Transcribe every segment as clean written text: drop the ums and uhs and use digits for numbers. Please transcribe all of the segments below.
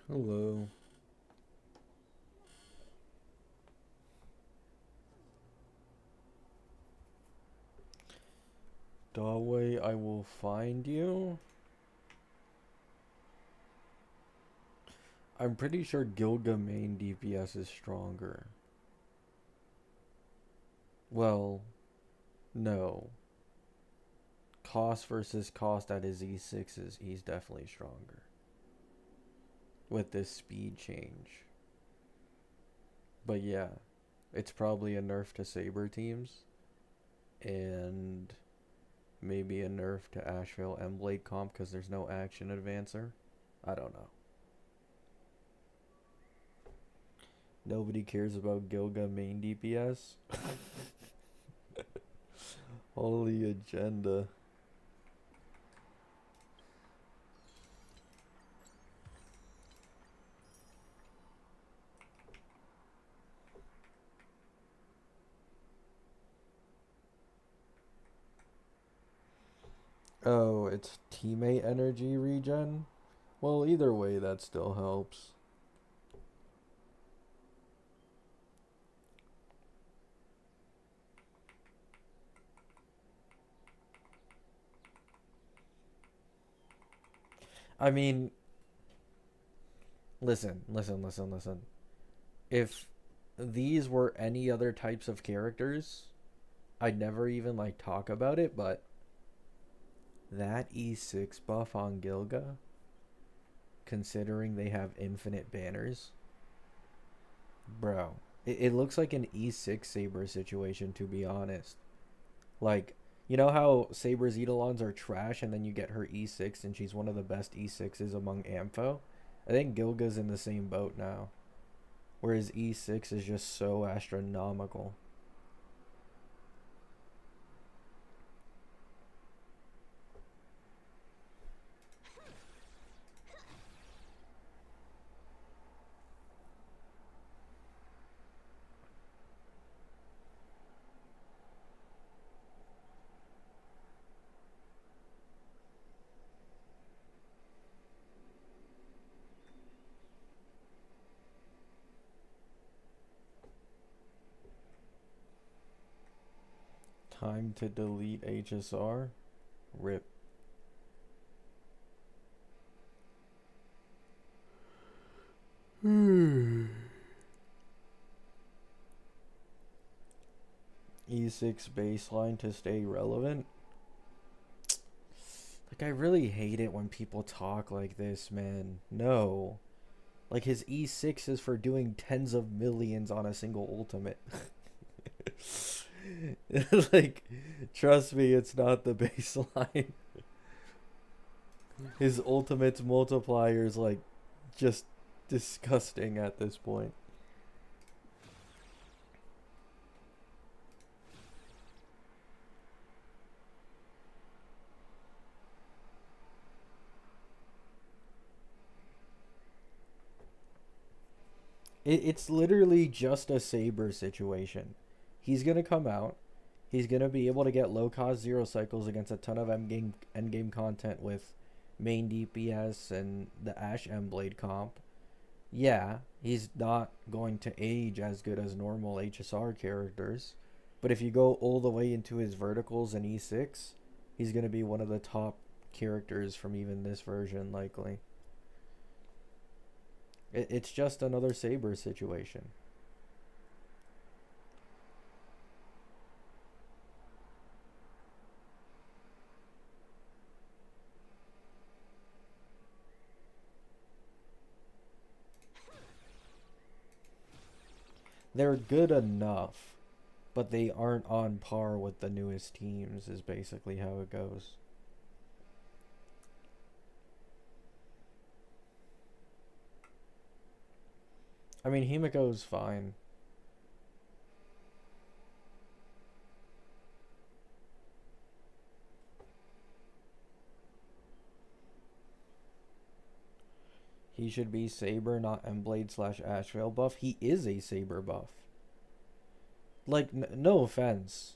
Hello. Dawei, I will find you. I'm pretty sure Gilga main DPS is stronger. Well, no. Cost versus cost at his E6s, he's definitely stronger. With this speed change. But yeah, it's probably a nerf to Saber teams. And maybe a nerf to Ashvale Emblade comp because there's no action advancer. I don't know. Nobody cares about Gilga main DPS. Holy agenda. Oh, it's teammate energy regen? Well, either way, that still helps. I mean, listen. If these were any other types of characters, I'd never even like talk about it, but that E6 buff on Gilga, considering they have infinite banners, bro, it looks like an E6 Saber situation, to be honest. Like, you know how Saber's Eidolons are trash and then you get her E6 and she's one of the best E6s among Ampho? I think Gilga's in the same boat now. Whereas E6 is just so astronomical. Time to delete HSR? Rip. E6 baseline to stay relevant? Like, I really hate it when people talk like this, man. No. Like, his E6 is for doing tens of millions on a single ultimate. Like, trust me, it's not the baseline. His ultimate's multiplier is, like, just disgusting at this point. It's literally just a Saber situation. He's gonna come out. He's gonna be able to get low cost zero cycles against a ton of end game content with main DPS and the Ash Blade comp. Yeah, he's not going to age as good as normal HSR characters, but if you go all the way into his verticals and E6, he's gonna be one of the top characters from even this version likely. It's just another Saber situation. They're good enough, but they aren't on par with the newest teams, is basically how it goes. I mean, Himiko's fine. He should be Saber, not Emblade slash Ashvale buff. He is a Saber buff. Like, no offense.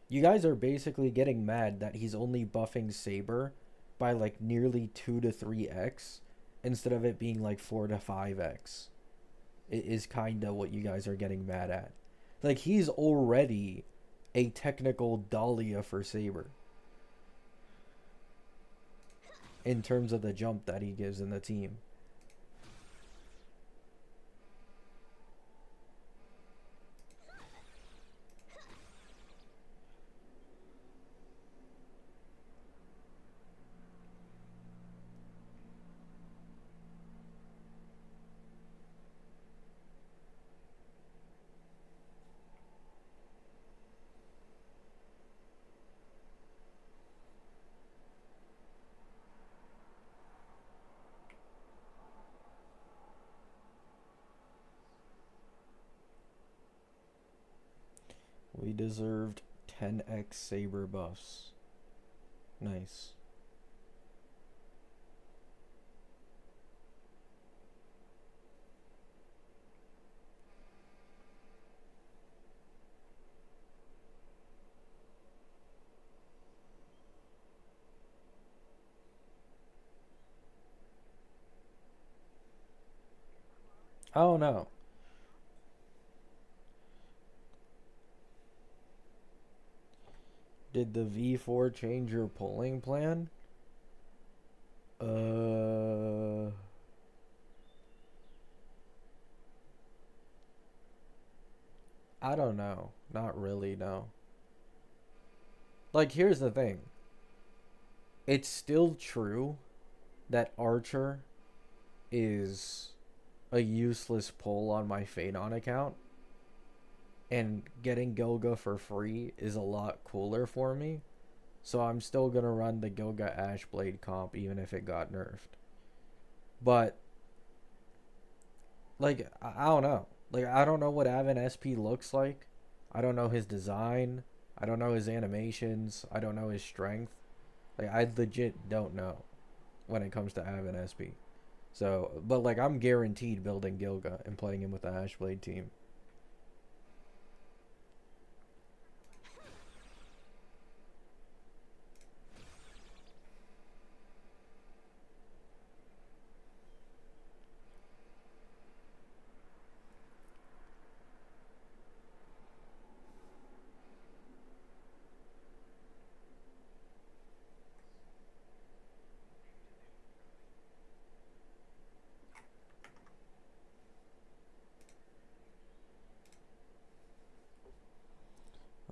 You guys are basically getting mad that he's only buffing Saber by like nearly 2 to 3x instead of it being like 4 to 5x. It is kind of what you guys are getting mad at. Like, he's already a technical Dahlia for Saber in terms of the jump that he gives in the team. We deserved 10x Saber buffs. Nice. I don't know. Did the V4 change your polling plan? I don't know. Not really, no. Like, here's the thing. It's still true that Archer is a useless pull on my Phaedon account. And getting Gilga for free is a lot cooler for me. So I'm still going to run the Gilga Ashblade comp even if it got nerfed. But, like, I don't know. Like, I don't know what Avon SP looks like. I don't know his design. I don't know his animations. I don't know his strength. Like, I legit don't know when it comes to Avon SP. So, but, like, I'm guaranteed building Gilga and playing him with the Ashblade team.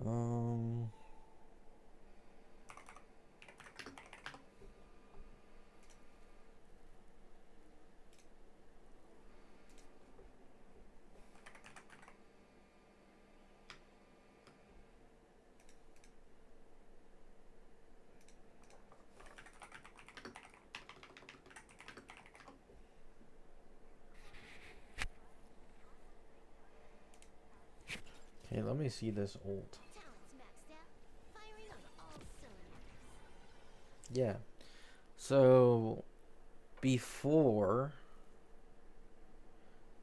Um... Okay, let me see this ult. Yeah. So, before,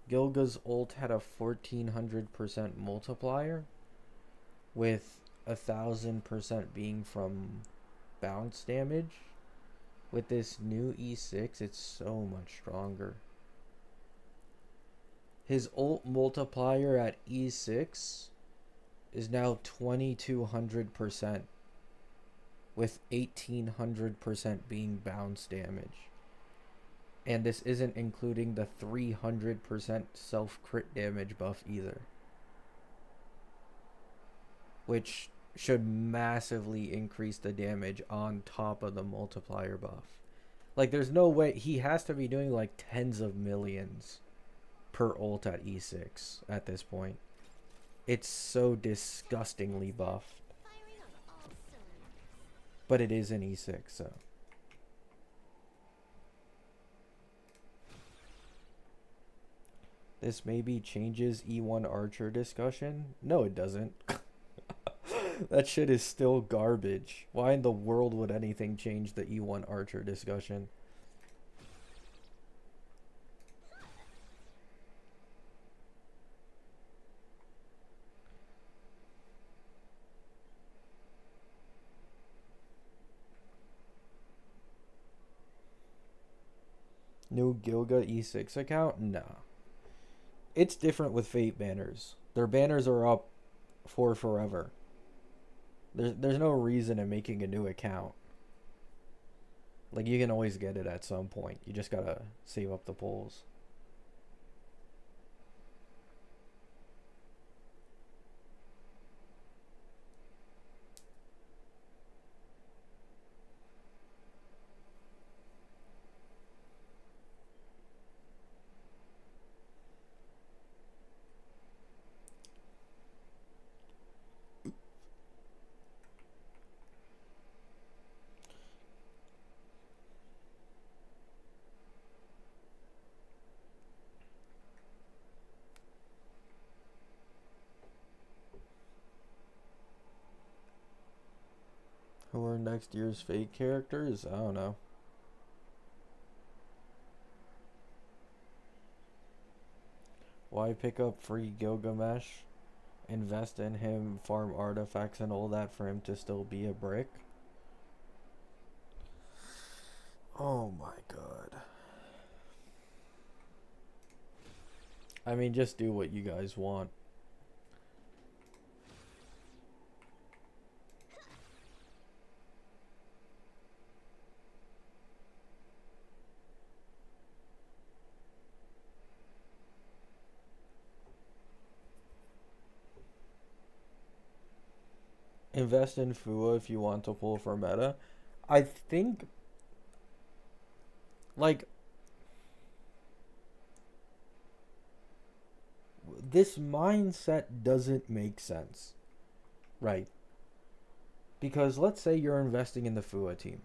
Gilga's ult had a 1400% multiplier, with 1000% being from bounce damage. With this new E6, it's so much stronger. His ult multiplier at E6 is now 2200%, with 1800% being bounce damage. And this isn't including the 300% self crit damage buff either, which should massively increase the damage on top of the multiplier buff. Like, there's no way. He has to be doing like tens of millions per ult at E6 at this point. It's so disgustingly buffed. But it is an E6, so. This maybe changes E1 Archer discussion? No, it doesn't. That shit is still garbage. Why in the world would anything change the E1 Archer discussion? new Gilga E6 account? Nah. It's different with Fate banners. Their banners are up for forever. There's no reason in making a new account. Like, you can always get it at some point. You just gotta save up the pulls. Who are next year's Fate characters? I don't know. Why pick up free Gilgamesh? Invest in him, farm artifacts and all that for him to still be a brick? Oh my god. I mean, just do what you guys want. Invest in Fua if you want to pull for meta. I think, like, this mindset doesn't make sense, right? Because let's say you're investing in the Fua team.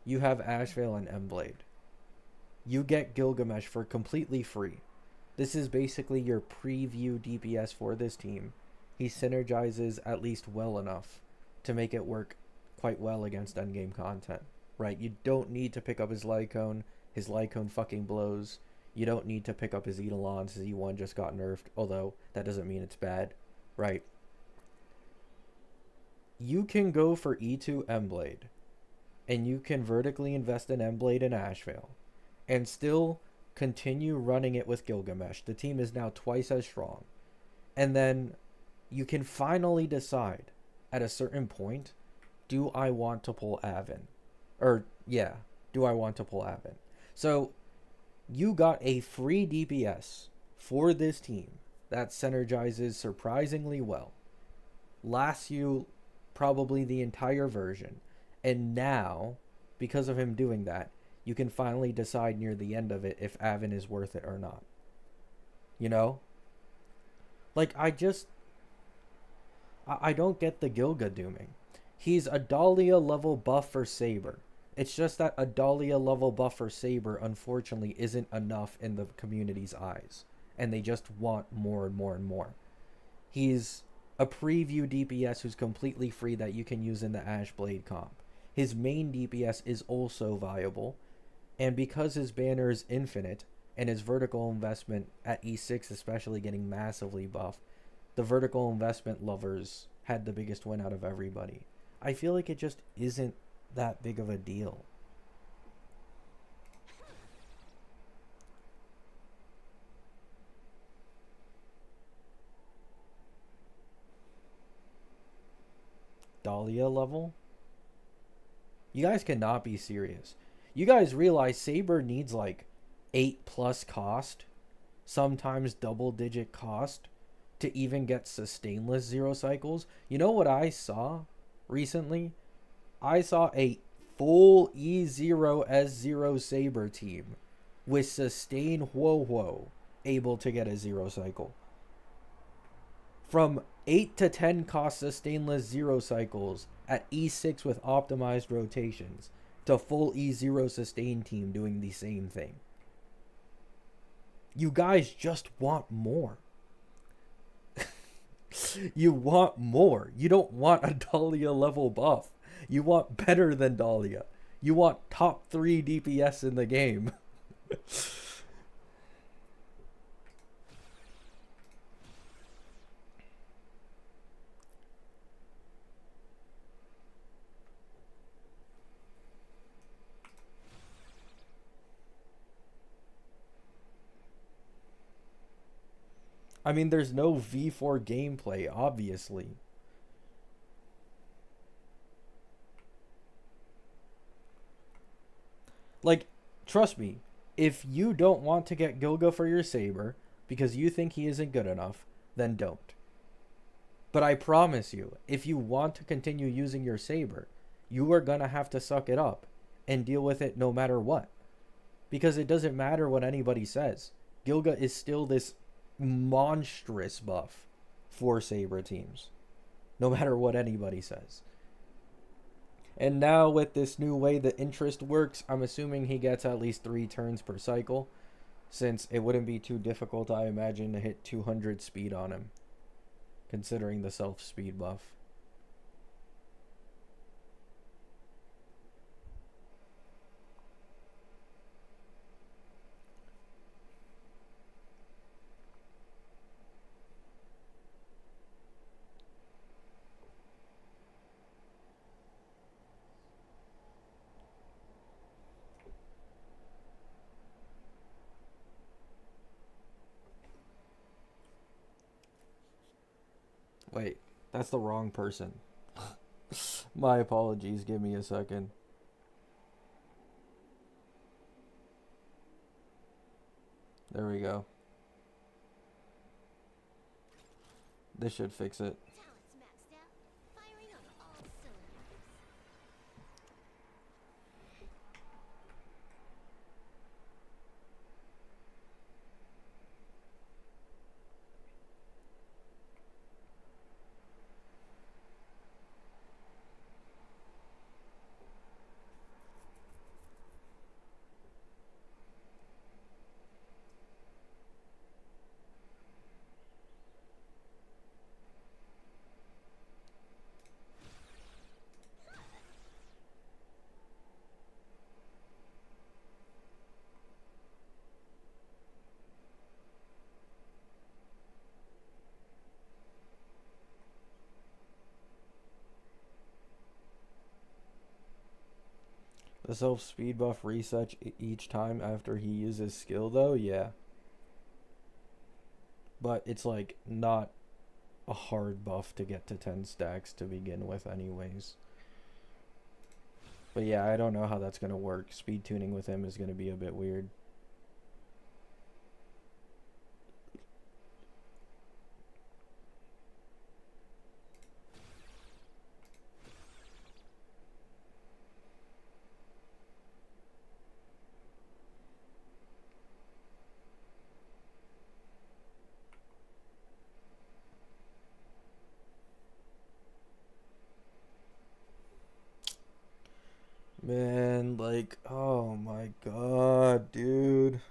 You have Ashvale and Emblade. You get Gilgamesh for completely free. This is basically your preview DPS for this team. He synergizes at least well enough to make it work quite well against endgame content, right? You don't need to pick up his Lycone. His Lycone fucking blows. You don't need to pick up his Eidolon. His E1 just got nerfed, although that doesn't mean it's bad, right? You can go for E2 Emblade, and you can vertically invest in Emblade and Ashvale, and still continue running it with Gilgamesh. The team is now twice as strong. And then you can finally decide at a certain point, do I want to pull Avon? Or, yeah, do I want to pull Avon? So, you got a free DPS for this team that synergizes surprisingly well. Lasts you probably the entire version. And now, because of him doing that, you can finally decide near the end of it if Avon is worth it or not. You know? Like, I don't get the Gilga dooming. He's a Dahlia level buff for Saber. It's just that a Dahlia level buff for Saber, unfortunately, isn't enough in the community's eyes. And they just want more and more and more. He's a preview DPS who's completely free that you can use in the Ashblade comp. His main DPS is also viable. And because his banner is infinite, and his vertical investment at E6 especially getting massively buffed, the vertical investment lovers had the biggest win out of everybody. I feel like it just isn't that big of a deal. Dahlia level? You guys cannot be serious. You guys realize Saber needs like 8+ cost, sometimes double digit cost, to even get sustainless 0 cycles. You know what I saw recently? I saw a full E0 S0 Saber team with sustain Huo able to get a 0 cycle. From 8 to 10 cost sustainless 0 cycles at E6 with optimized rotations to full E0 sustain team doing the same thing. You guys just want more. You want more. You don't want a Dahlia level buff. You want better than Dahlia. You want top 3 DPS in the game. I mean, there's no V4 gameplay, obviously. Like, trust me, if you don't want to get Gilga for your Saber because you think he isn't good enough, then don't. But I promise you, if you want to continue using your Saber, you are gonna have to suck it up and deal with it no matter what. Because it doesn't matter what anybody says. Gilga is still this monstrous buff for Saber teams, no matter what anybody says. And now with this new way the interest works, I'm assuming he gets at least 3 turns per cycle, since it wouldn't be too difficult, I imagine, to hit 200 speed on him, considering the self-speed buff. Wait, that's the wrong person. My apologies, give me a second. There we go. This should fix it. The self speed buff resets each time after he uses skill though, yeah. But it's like not a hard buff to get to 10 stacks to begin with anyways. But yeah, I don't know how that's gonna work. Speed tuning with him is gonna be a bit weird. Man, like, oh my god, dude.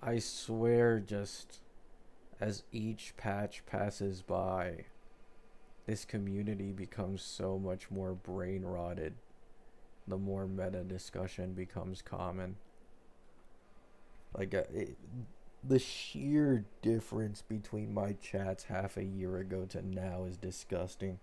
I swear, just as each patch passes by, this community becomes so much more brain rotted. The more meta discussion becomes common. Like, the sheer difference between my chats half a year ago to now is disgusting.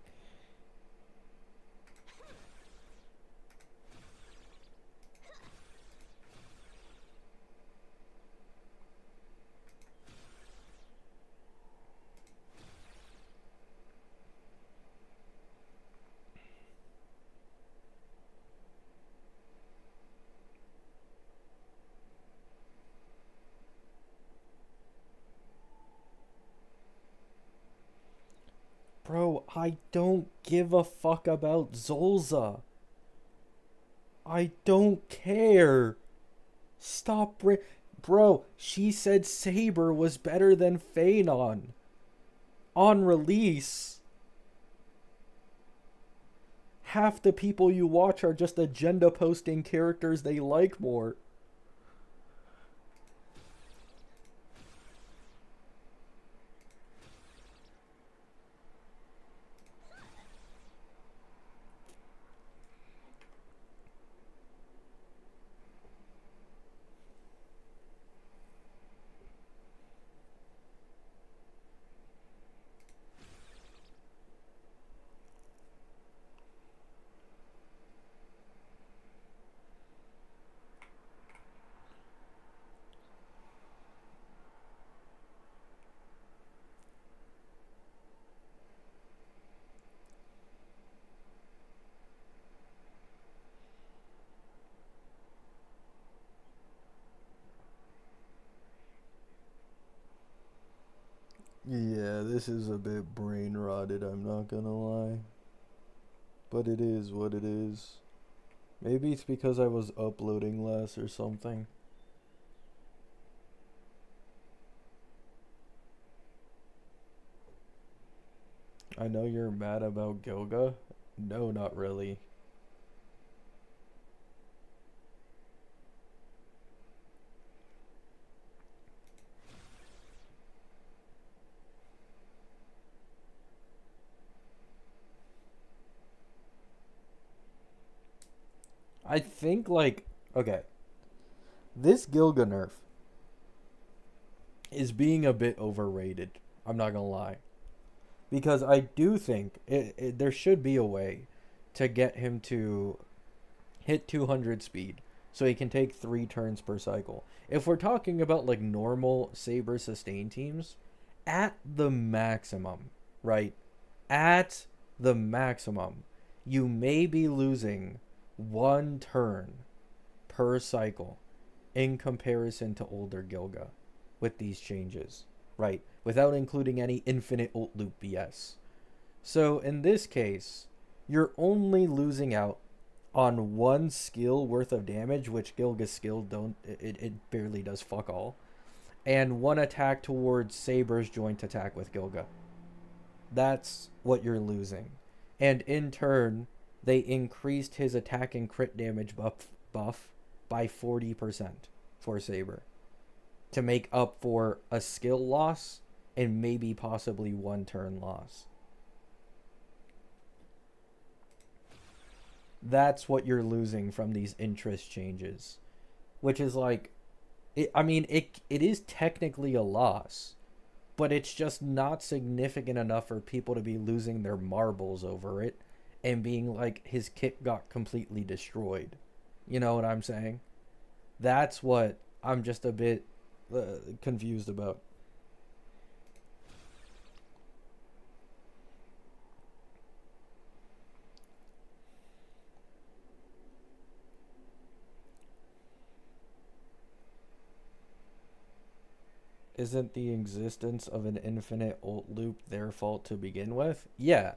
Bro, I don't give a fuck about Zolza. I don't care. Stop, bro. She said Saber was better than Phanon on release. Half the people you watch are just agenda posting characters they like more. This is a bit brain rotted, I'm not gonna lie. But it is what it is. Maybe it's because I was uploading less or something. I know you're mad about Gilga. No, not really. I think, like, okay, this Gilga nerf is being a bit overrated. I'm not gonna lie. Because I do think there should be a way to get him to hit 200 speed so he can take 3 turns per cycle. If we're talking about like normal Saber sustain teams, at the maximum, right? At the maximum, you may be losing 1 turn per cycle in comparison to older Gilga with these changes, right? Without including any infinite ult loop BS. So in this case, you're only losing out on 1 skill worth of damage, which Gilga's skill don't it barely does fuck all, and 1 attack towards Saber's joint attack with Gilga. That's what you're losing. And in turn, they increased his attack and crit damage buff by 40% for Saber to make up for a skill loss and maybe possibly 1 turn loss. That's what you're losing from these interest changes, which is like, I mean, it is technically a loss, but it's just not significant enough for people to be losing their marbles over it and being like his kit got completely destroyed. You know what I'm saying? That's what I'm just a bit confused about. Isn't the existence of an infinite ult loop their fault to begin with? Yeah.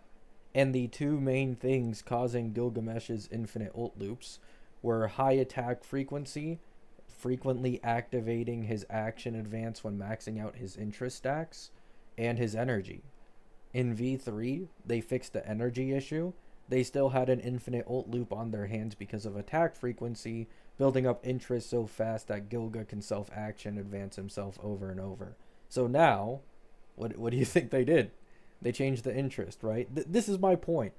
And the two main things causing Gilgamesh's infinite ult loops were high attack frequency, frequently activating his action advance when maxing out his interest stacks, and his energy. In V3, they fixed the energy issue. They still had an infinite ult loop on their hands because of attack frequency, building up interest so fast that Gilga can self-action advance himself over and over. So now, what do you think they did? They changed the interest, right? This is my point.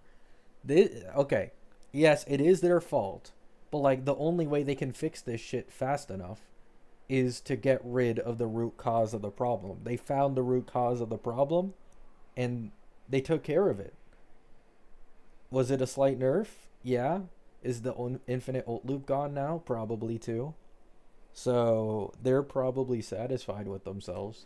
Okay, yes, it is their fault, but like the only way they can fix this shit fast enough is to get rid of the root cause of the problem. They found the root cause of the problem and they took care of it. Was it a slight nerf? Yeah. Is the infinite ult loop gone now? Probably too. So they're probably satisfied with themselves.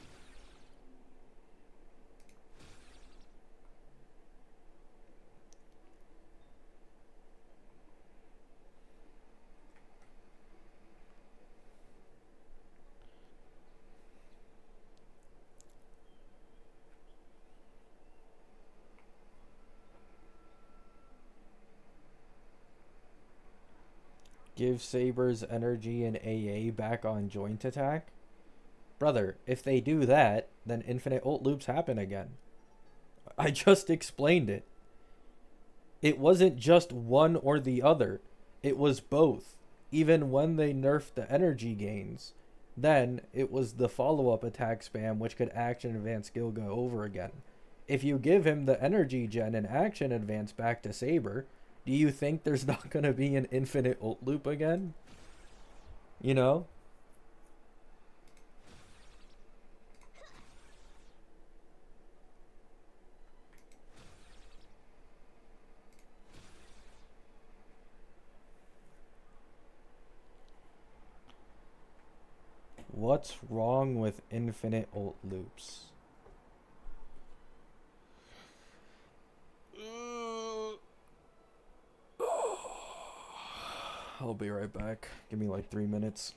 Give Saber's energy and AA back on joint attack? Brother, if they do that, then infinite ult loops happen again. I just explained it. It wasn't just one or the other. It was both. Even when they nerfed the energy gains, then it was the follow-up attack spam which could action advance Gilga over again. If you give him the energy gen and action advance back to Saber, do you think there's not going to be an infinite ult loop again? You know? What's wrong with infinite ult loops? I'll be right back. Give me like 3 minutes.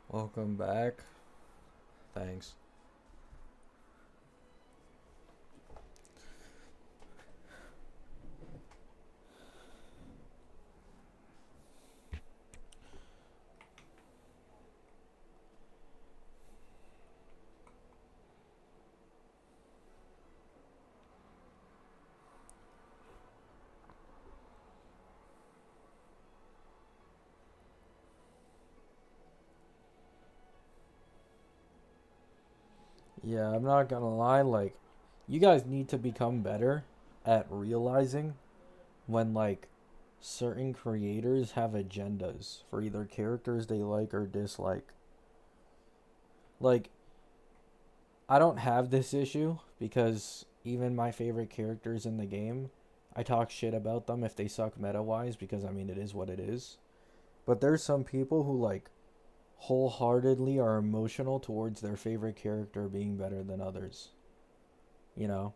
Welcome back. Thanks. Yeah, I'm not gonna lie, like, you guys need to become better at realizing when, like, certain creators have agendas for either characters they like or dislike. Like, I don't have this issue because even my favorite characters in the game, I talk shit about them if they suck meta wise because, I mean, it is what it is. But there's some people who, like, wholeheartedly are emotional towards their favorite character being better than others. You know?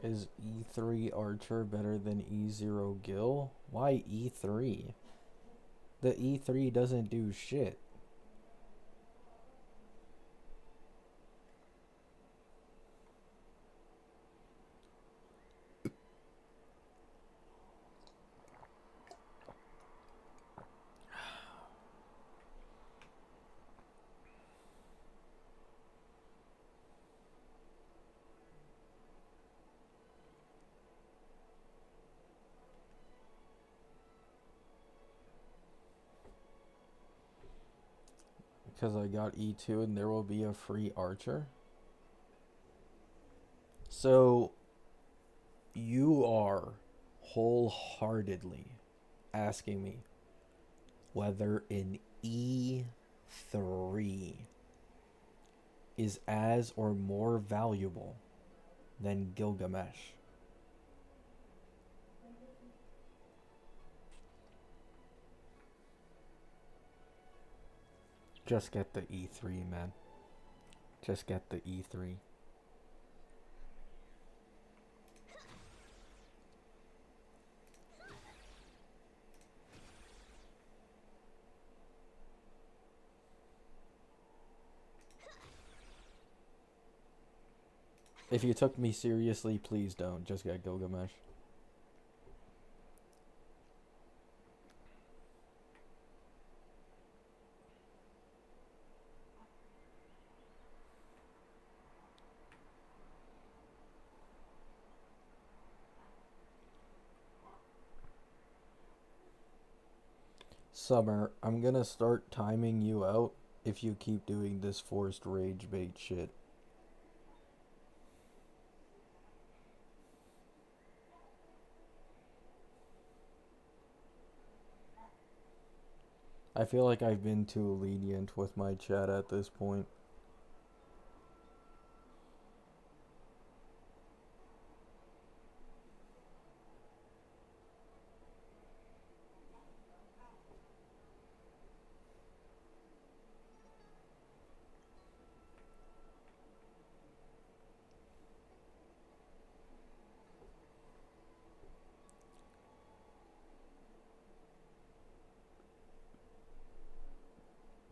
Is E3 Archer better than E0 Gil? Why E3? The E3 doesn't do shit. Because I got E2 and there will be a free Archer. So, you are wholeheartedly asking me whether an E3 is as or more valuable than Gilgamesh. Just get the E3, man. Just get the E3. If you took me seriously, please don't. Just get Gilgamesh. Summer, I'm gonna start timing you out if you keep doing this forced rage bait shit. I feel like I've been too lenient with my chat at this point.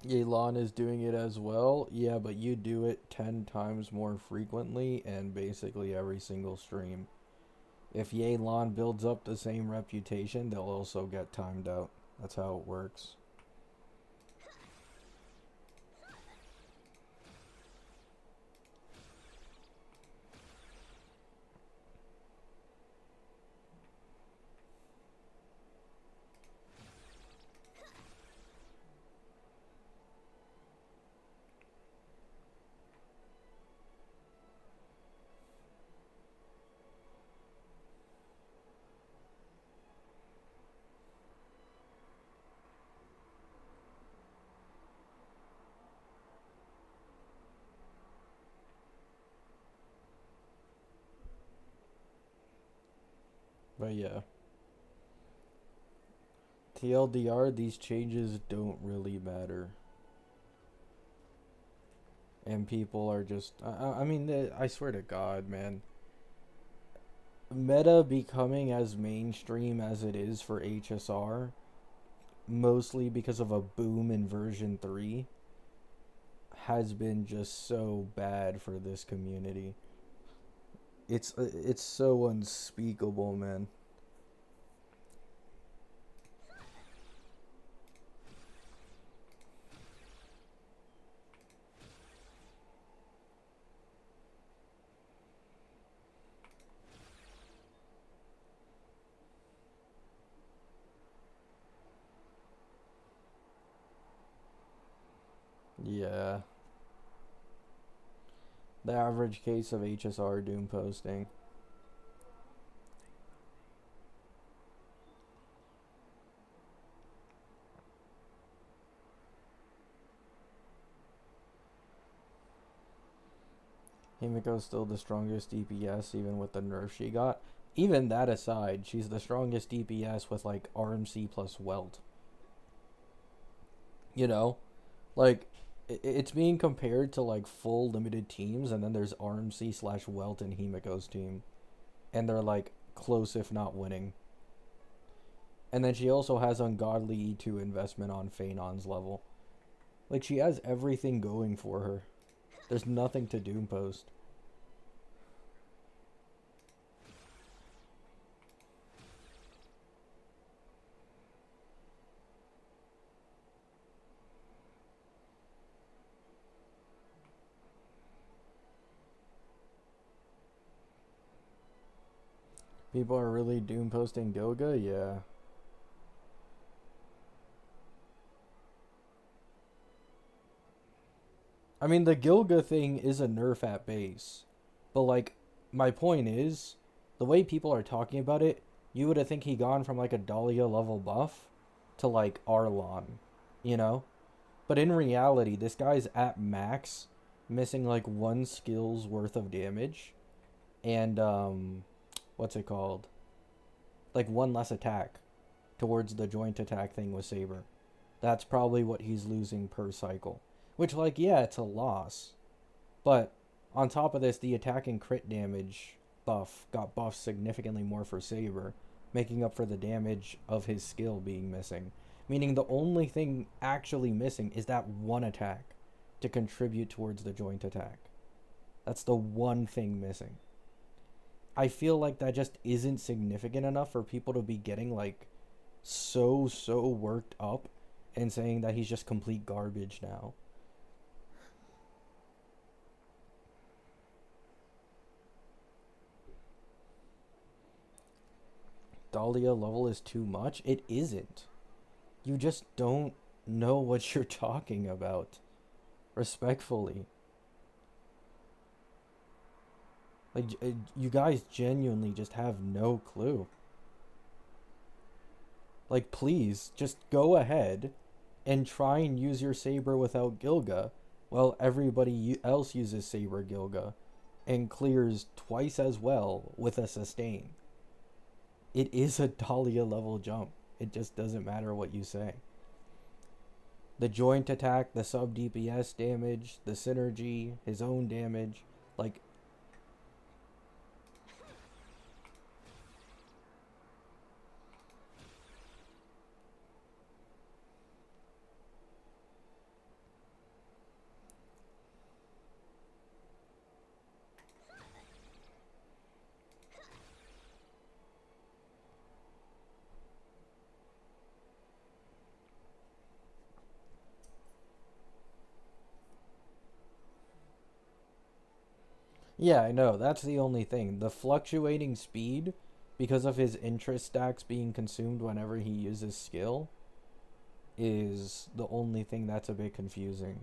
Yelan is doing it as well. Yeah, but you do it 10 times more frequently and basically every single stream. If Yelan builds up the same reputation, they'll also get timed out. That's how it works. But yeah. TLDR, these changes don't really matter. And people are just. I mean, I swear to God, man. Meta becoming as mainstream as it is for HSR, mostly because of a boom in version 3, has been just so bad for this community. It's so unspeakable, man. Yeah. The average case of HSR doom posting. Himiko's still the strongest DPS even with the nerf she got. Even that aside, she's the strongest DPS with like RMC plus Welt. You know? Like, it's being compared to like full limited teams, and then there's RMC slash Welt and Himiko's team. And they're like close if not winning. And then she also has ungodly E2 investment on Phenon's level. Like, she has everything going for her. There's nothing to doom post. People are really doom posting Gilga? Yeah. I mean, the Gilga thing is a nerf at base. But, like, my point is, the way people are talking about it, you would have think he gone from, like, a Dahlia level buff to, like, Arlon. You know? But in reality, this guy's at max, missing, like, one skill's worth of damage. And, what's it called? Like, one less attack towards the joint attack thing with Saber. That's probably what he's losing per cycle. Which, like, yeah, it's a loss. But on top of this, the attack and crit damage buff got buffed significantly more for Saber, making up for the damage of his skill being missing. Meaning the only thing actually missing is that one attack to contribute towards the joint attack. That's the one thing missing. I feel like that just isn't significant enough for people to be getting, like, so worked up and saying that he's just complete garbage now. Dahlia level is too much? It isn't. You just don't know what you're talking about. Respectfully. Like, you guys genuinely just have no clue. Like, please, just go ahead and try and use your Saber without Gilga, while everybody else uses Saber Gilga and clears twice as well with a sustain. It is a Dahlia level jump. It just doesn't matter what you say. The joint attack, the sub DPS damage, the synergy, his own damage, like, Yeah, I know. That's the only thing. The fluctuating speed, because of his interest stacks being consumed whenever he uses skill, is the only thing that's a bit confusing.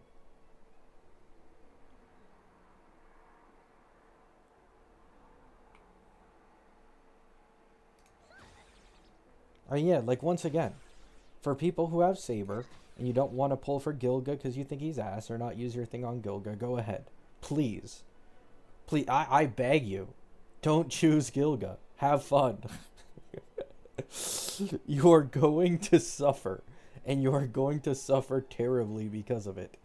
I mean, yeah, like once again, for people who have Saber and you don't want to pull for Gilga because you think he's ass or not use your thing on Gilga, go ahead. Please. Please, I beg you. Don't choose Gilga. Have fun. You are going to suffer. And you are going to suffer terribly because of it.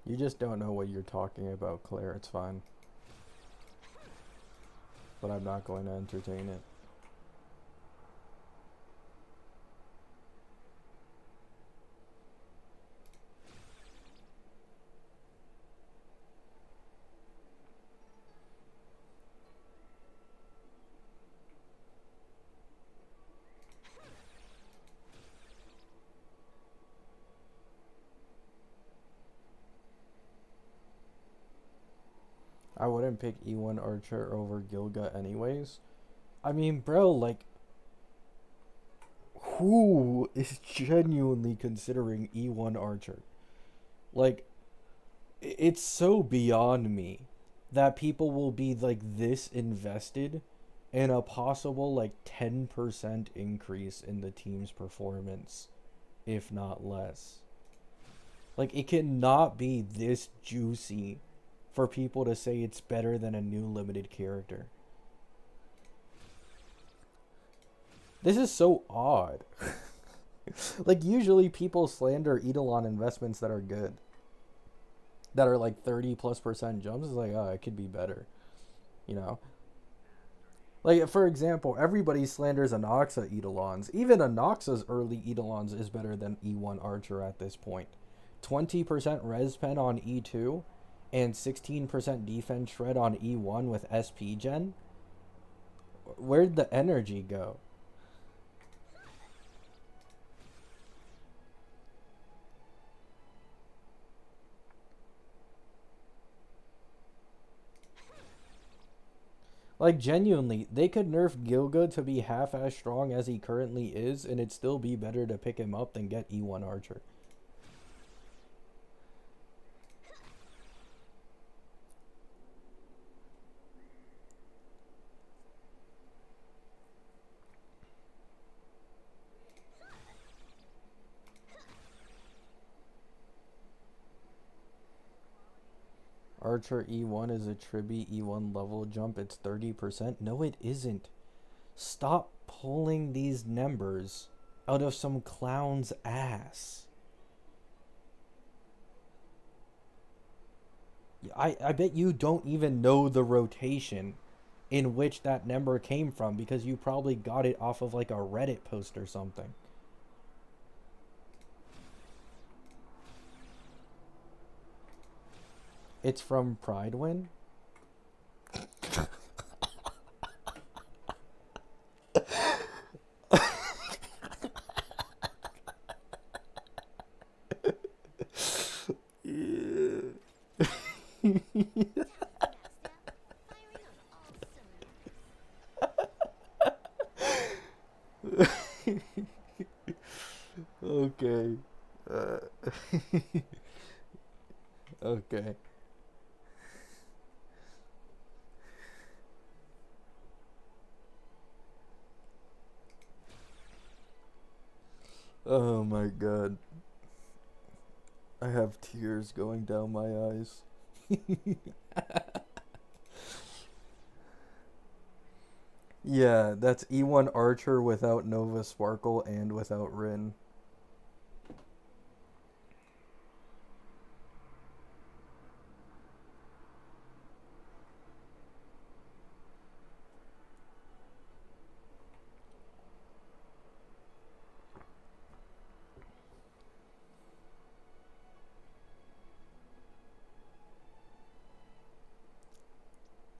You just don't know what you're talking about, Claire. It's fine. But I'm not going to entertain it. I wouldn't pick E1 Archer over Gilga anyways. I mean, bro, like, who is genuinely considering E1 Archer? Like, it's so beyond me that people will be like this invested in a possible like 10% increase in the team's performance, if not less. Like, it cannot be this juicy for people to say it's better than a new limited character. This is so odd. Like, usually people slander Eidolon investments that are good, that are like 30+% jumps. Is like, oh, it could be better, you know? Like, for example, everybody slanders Anoxa Eidolons. Even Anoxa's early Eidolons is better than E1 Archer at this point. 20% res pen on E2 and 16% defense shred on E1 with SP gen. Where'd the energy go? Like, genuinely, they could nerf Gilga to be half as strong as he currently is, and it'd still be better to pick him up than get E1 Archer. Archer E1 is a Tribi E1 level jump. It's 30%. No, it isn't. Stop pulling these numbers out of some clown's ass. I bet you don't even know the rotation in which that number came from because you probably got it off of like a Reddit post or something. It's from Pridewin. Okay. Uh, okay. Oh my god. I have tears going down my eyes. Yeah, that's E1 Archer without Nova Sparkle and without Rin.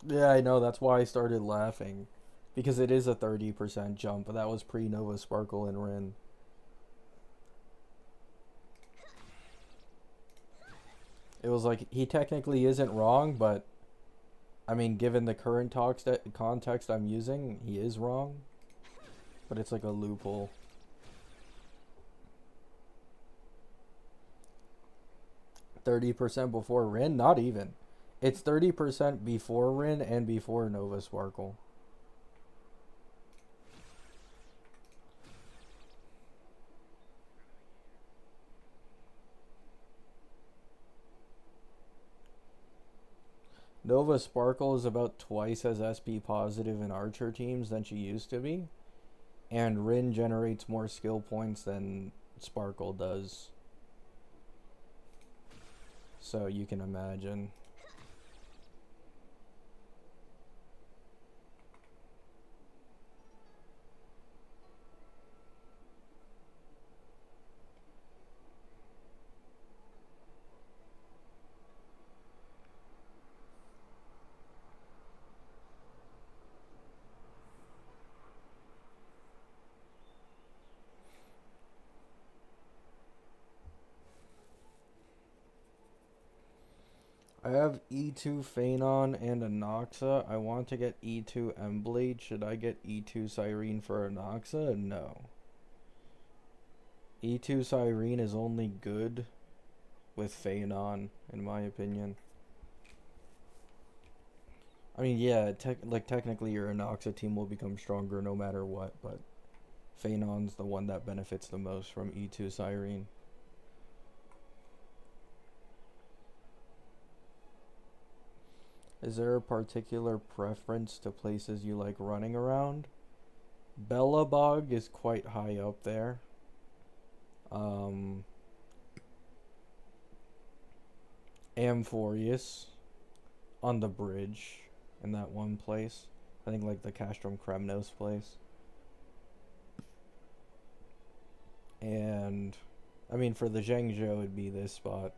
Yeah, I know, that's why I started laughing. Because it is a 30% jump, but that was pre Nova Sparkle and Rin. It was like, he technically isn't wrong, but I mean, given the current context I'm using, he is wrong. But it's like a loophole. 30% before Rin? Not even. It's 30% before Rin and before Nova Sparkle. Nova Sparkle is about twice as SP positive in Archer teams than she used to be. And Rin generates more skill points than Sparkle does. So you can imagine. I have E2 Phanon and Anoxa. I want to get E2 Emblade. Should I get E2 Cyrene for Anoxa? No. E2 Cyrene is only good with Phanon, in my opinion. I mean, yeah, technically your Anoxa team will become stronger no matter what, but Phanon's the one that benefits the most from E2 Cyrene. Is there a particular preference to places you like running around? Bellabog is quite high up there. Amphorius on the bridge in that one place. I think like the Castrum Kremnos place. And I mean for the Zhengzhou it'd be this spot.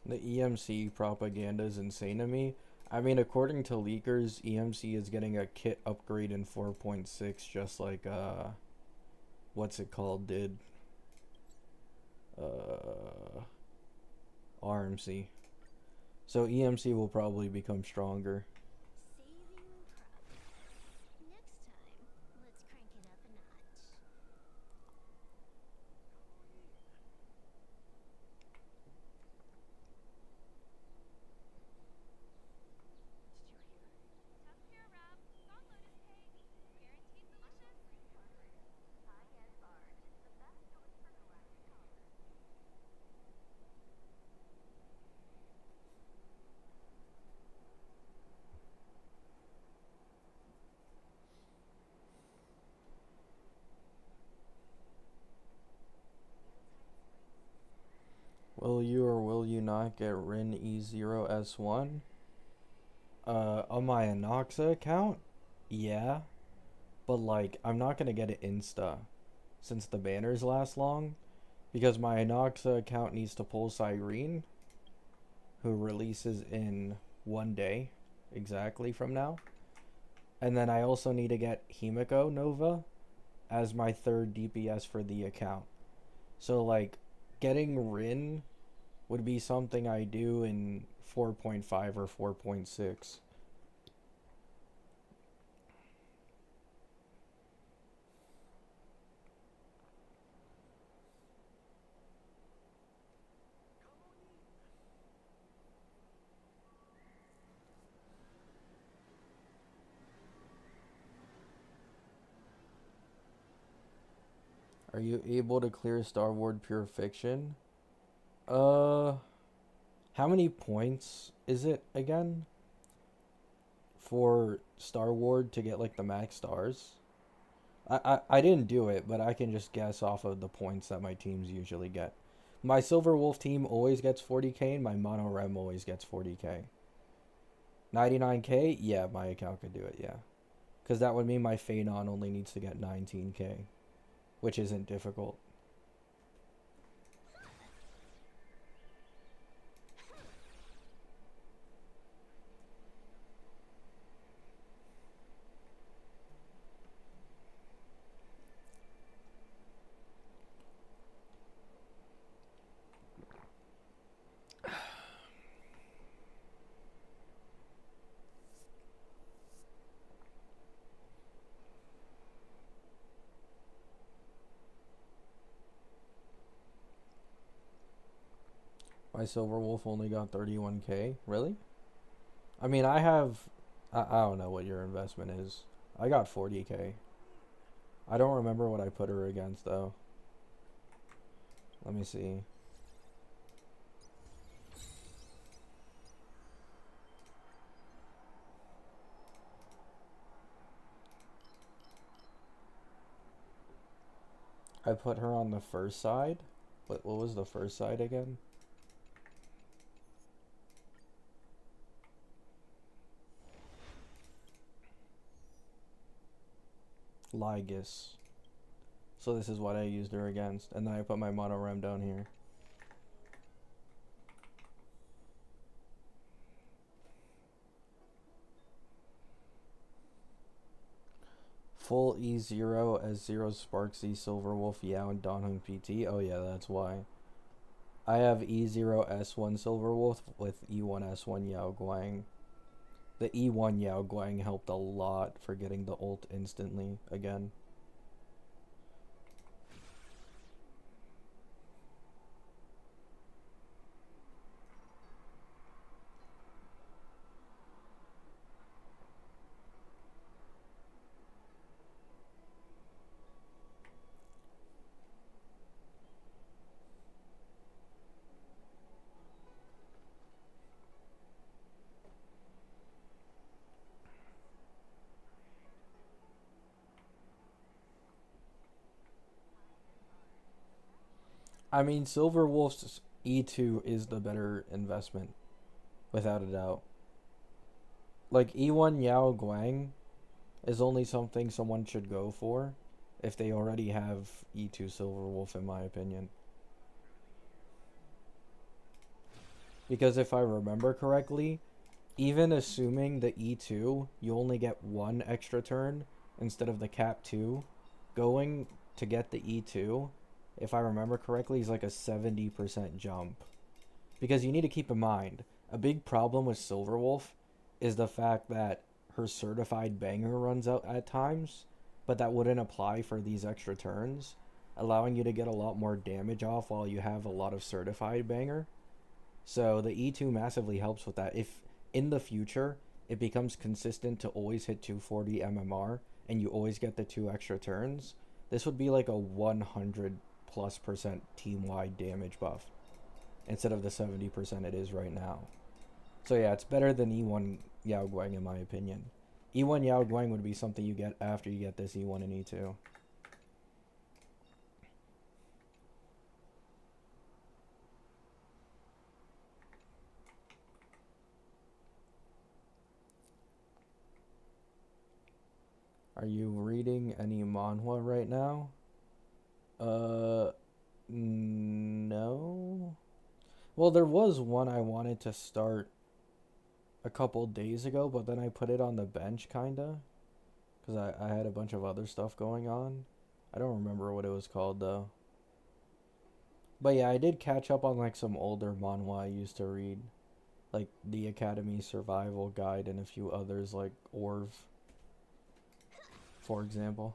The EMC propaganda is insane to me. I mean, according to leakers, EMC is getting a kit upgrade in 4.6, just like what's it called? Did RMC. So EMC will probably become stronger. Will you or will you not get Rin E0S1? On my Anoxa account? Yeah. But like, I'm not gonna get it insta. Since the banners last long. Because my Anoxa account needs to pull Cyrene. Who releases in 1 day. Exactly from now. And then I also need to get Himiko Nova as my third DPS for the account. So like getting Rin would be something I do in 4.5 or 4.6. Are you able to clear Star Wars Pure Fiction? Uh, how many points is it again for Star Wars to get like the max stars? I didn't do it, but I can just guess off of the points that my teams usually get. My Silver Wolf team always gets 40k, and my Mono Rem always gets 40k. 99k? Yeah, my account could do it, yeah. Because that would mean my Phanon only needs to get 19k, which isn't difficult. My Silver Wolf only got 31k. Really? I mean, I have. I don't know what your investment is. I got 40k. I don't remember what I put her against, though. Let me see. I put her on the first side. What was the first side again? Lygus. So this is what I used her against. And then I put my Mono Rem down here. Full E0 as 0 Sparksy, Silver Wolf, Yao, and Donhung PT. Oh yeah, that's why. I have E0 S1 Silver Wolf with E1 S1 Yao Guang. The E1 Yao Guang helped a lot for getting the ult instantly again. I mean, Silver Wolf's E2 is the better investment, without a doubt. Like, E1 Yao Guang is only something someone should go for if they already have E2 Silver Wolf, in my opinion. Because if I remember correctly, even assuming the E2, you only get one extra turn instead of the cap 2. Going to get the E2, if I remember correctly, is like a 70% jump. Because you need to keep in mind, a big problem with Silverwolf is the fact that her certified banger runs out at times, but that wouldn't apply for these extra turns, allowing you to get a lot more damage off while you have a lot of certified banger. So the E2 massively helps with that. If in the future it becomes consistent to always hit 240 MMR and you always get the 2 extra turns, this would be like a 100+% team wide damage buff instead of the 70% it is right now. So yeah, it's better than E1 Yao Guang in my opinion. E1 Yao Guang would be something you get after you get this E1 and E2. Are you reading any manhwa right now? Uh, no. Well, there was one I wanted to start a couple days ago, but then I put it on the bench, kinda. Because I had a bunch of other stuff going on. I don't remember what it was called though. But yeah, I did catch up on like some older manhwa I used to read, like the Academy Survival Guide and a few others like Orv, for example.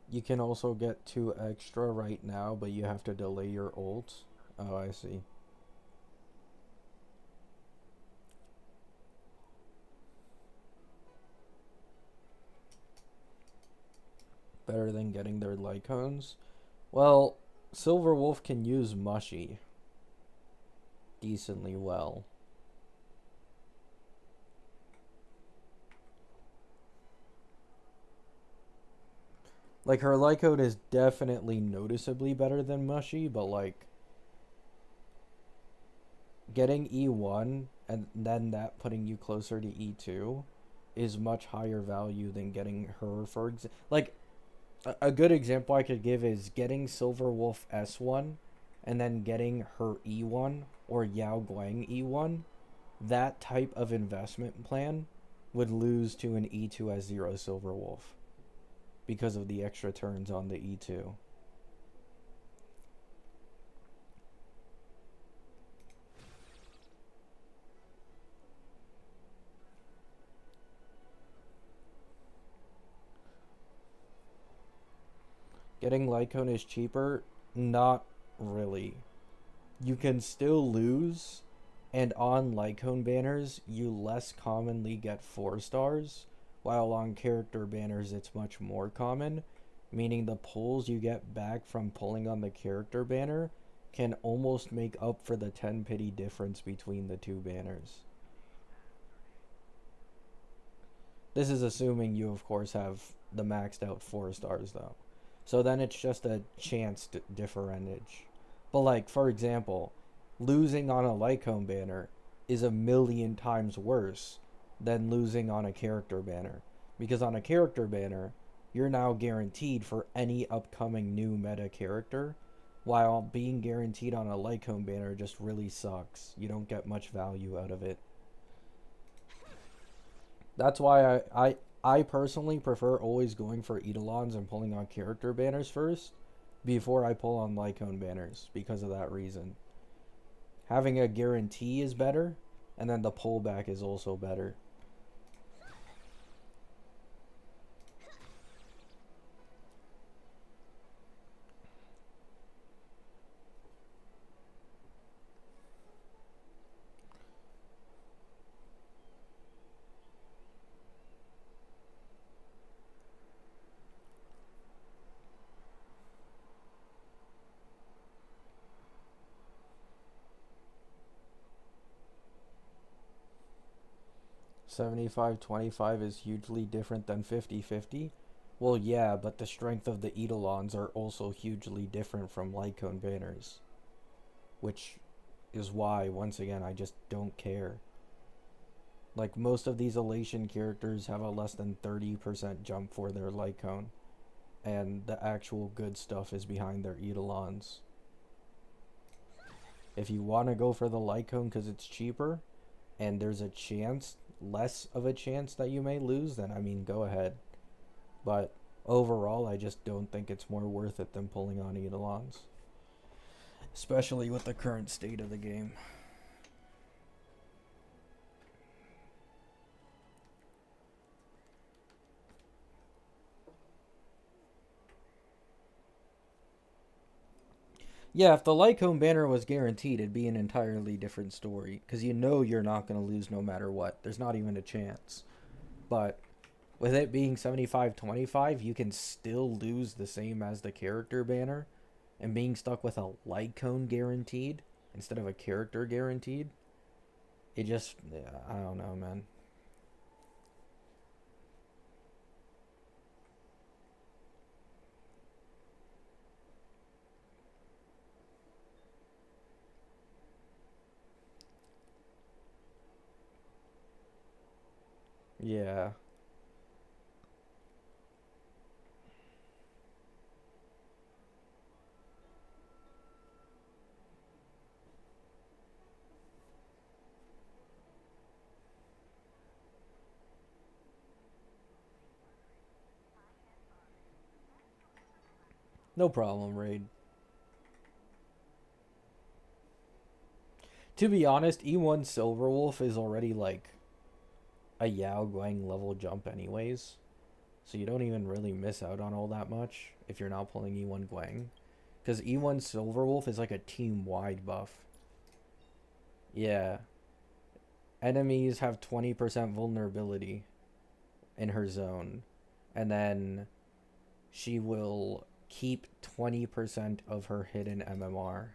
You can also get 2 extra right now, but you have to delay your ult. Oh, I see. Better than getting their Lycones. Well, Silver Wolf can use Mushy decently well. Like, her Lycone is definitely noticeably better than Mushy, but like, getting E1 and then that putting you closer to E2 is much higher value than getting her, for example. Like, a good example I could give is getting Silver Wolf S1 and then getting her E1 or Yao Guang E1. That type of investment plan would lose to an E2 S0 Silver Wolf because of the extra turns on the E2. Getting Lycone is cheaper? Not really. You can still lose, and on Lycone banners, you less commonly get 4 stars, while on character banners, it's much more common, meaning the pulls you get back from pulling on the character banner can almost make up for the 10 pity difference between the two banners. This is assuming you, of course, have the maxed out 4 stars, though. So then it's just a chance differentiage. But, like, for example, losing on a Lycone banner is a million times worse than losing on a character banner. Because on a character banner, you're now guaranteed for any upcoming new meta character, while being guaranteed on a Lycone banner just really sucks. You don't get much value out of it. That's why I personally prefer always going for Eidolons and pulling on character banners first before I pull on Lycone banners because of that reason. Having a guarantee is better, and then the pullback is also better. 75-25 is hugely different than 50-50. Well, yeah, but the strength of the Eidolons are also hugely different from Lycone banners. Which is why, once again, I just don't care. Like, most of these Elation characters have a less than 30% jump for their Lycone. And the actual good stuff is behind their Eidolons. If you want to go for the Lycone because it's cheaper, and there's a chance, less of a chance that you may lose, then I mean, go ahead. But overall, I just don't think it's more worth it than pulling on Eidolons. Especially with the current state of the game. Yeah, if the Lycone banner was guaranteed, it'd be an entirely different story. Because you know you're not going to lose no matter what. There's not even a chance. But with it being 75-25, you can still lose the same as the character banner. And being stuck with a Lycone guaranteed instead of a character guaranteed, it just, yeah, I don't know, man. Yeah. No problem, Raid. To be honest, E1 Silverwolf is already like a Yao Guang level jump anyways. So you don't even really miss out on all that much if you're not pulling E1 Guang. Because E1 Silverwolf is like a team-wide buff. Yeah. Enemies have 20% vulnerability in her zone. And then she will keep 20% of her hidden MMR.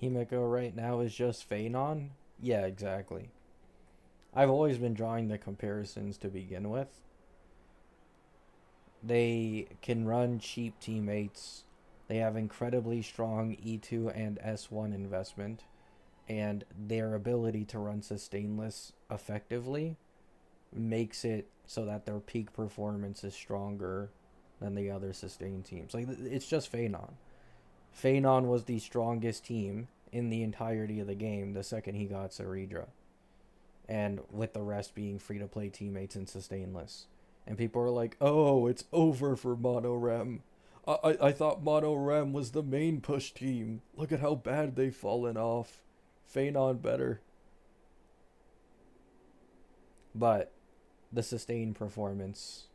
Himeko right now is just Phanon? Yeah, exactly. I've always been drawing the comparisons to begin with. They can run cheap teammates. They have incredibly strong E2 and S1 investment, and their ability to run sustainless effectively makes it so that their peak performance is stronger than the other sustain teams. Like, it's just Phanon. Phanon was the strongest team in the entirety of the game the second he got Saridra, and with the rest being free to play teammates and sustainless. And people are like, "Oh, it's over for Mono Rem. I thought Mono Rem was the main push team. Look at how bad they've fallen off. Phanon better." But the sustained performance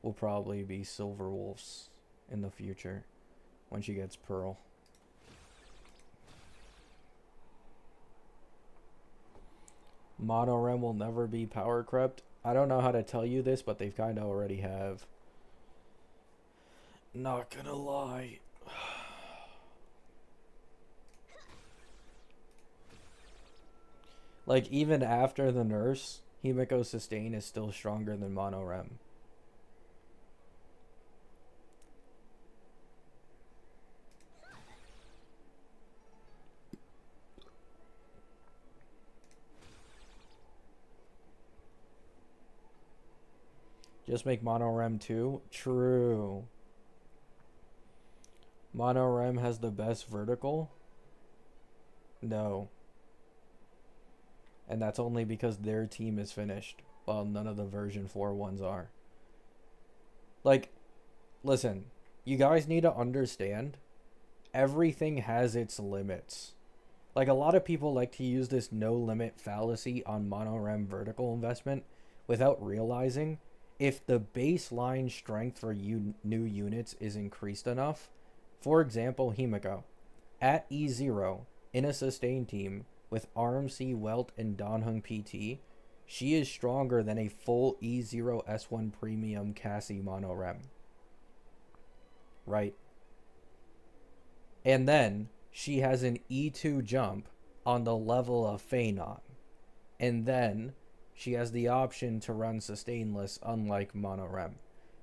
will probably be Silverwolf's in the future when she gets Pearl. Mono Rem will never be power crept. I don't know how to tell you this, but they've kind of already have. Not gonna lie. Like, even after the nurse, Himeko Sustain is still stronger than Mono Rem. Just make Mono Rem 2? True. Mono Rem has the best vertical? No. And that's only because their team is finished, while none of the version 4 ones are. Like, listen, you guys need to understand, everything has its limits. Like, a lot of people like to use this no limit fallacy on Mono Rem vertical investment without realizing if the baseline strength for new units is increased enough. For example, Himeko. At E0, in a sustain team with RMC, Welt, and Donhung PT, she is stronger than a full E0 S1 Premium Cassie Mono Rem. Right? And then she has an E2 jump on the level of Phanon. And then she has the option to run sustainless, unlike Mono Rem.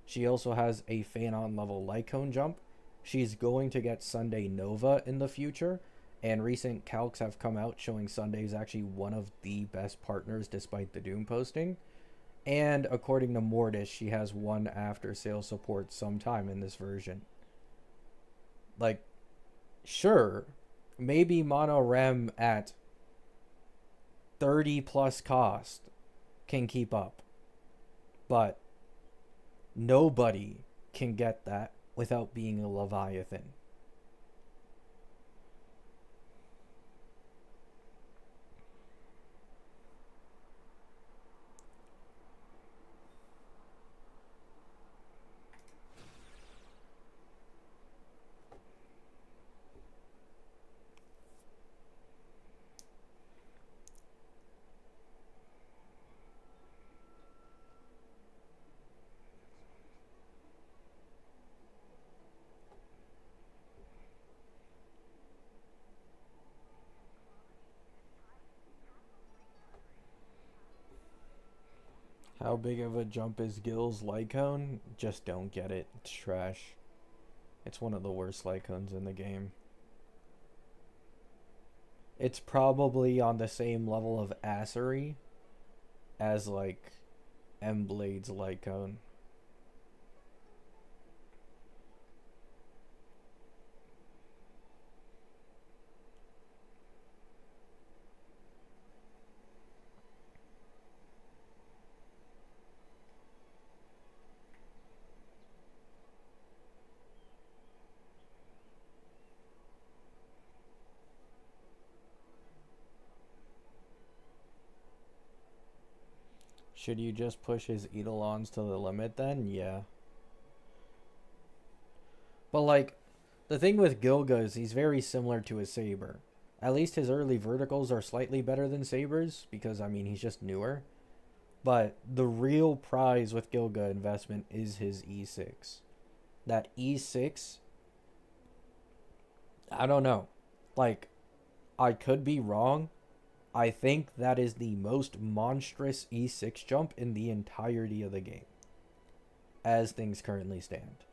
She also has a Phanon level Lycone jump. She's going to get Sunday Nova in the future, and recent calcs have come out showing Sunday is actually one of the best partners despite the Doom posting. And according to Mortis, she has one after sale support sometime in this version. Like, sure, maybe Mono Rem at 30 plus cost can keep up, but nobody can get that without being a Leviathan. How big of a jump is Gil's Lycone? Just don't get it. It's trash. It's one of the worst Lycones in the game. It's probably on the same level of assery as like M-Blade's Lycone. Should you just push his Eidolons to the limit then? Yeah. But like, the thing with Gilga is he's very similar to a Saber. At least his early verticals are slightly better than Saber's because, I mean, he's just newer. But the real prize with Gilga investment is his E6. That E6, I don't know. Like, I could be wrong. I think that is the most monstrous E6 jump in the entirety of the game, as things currently stand.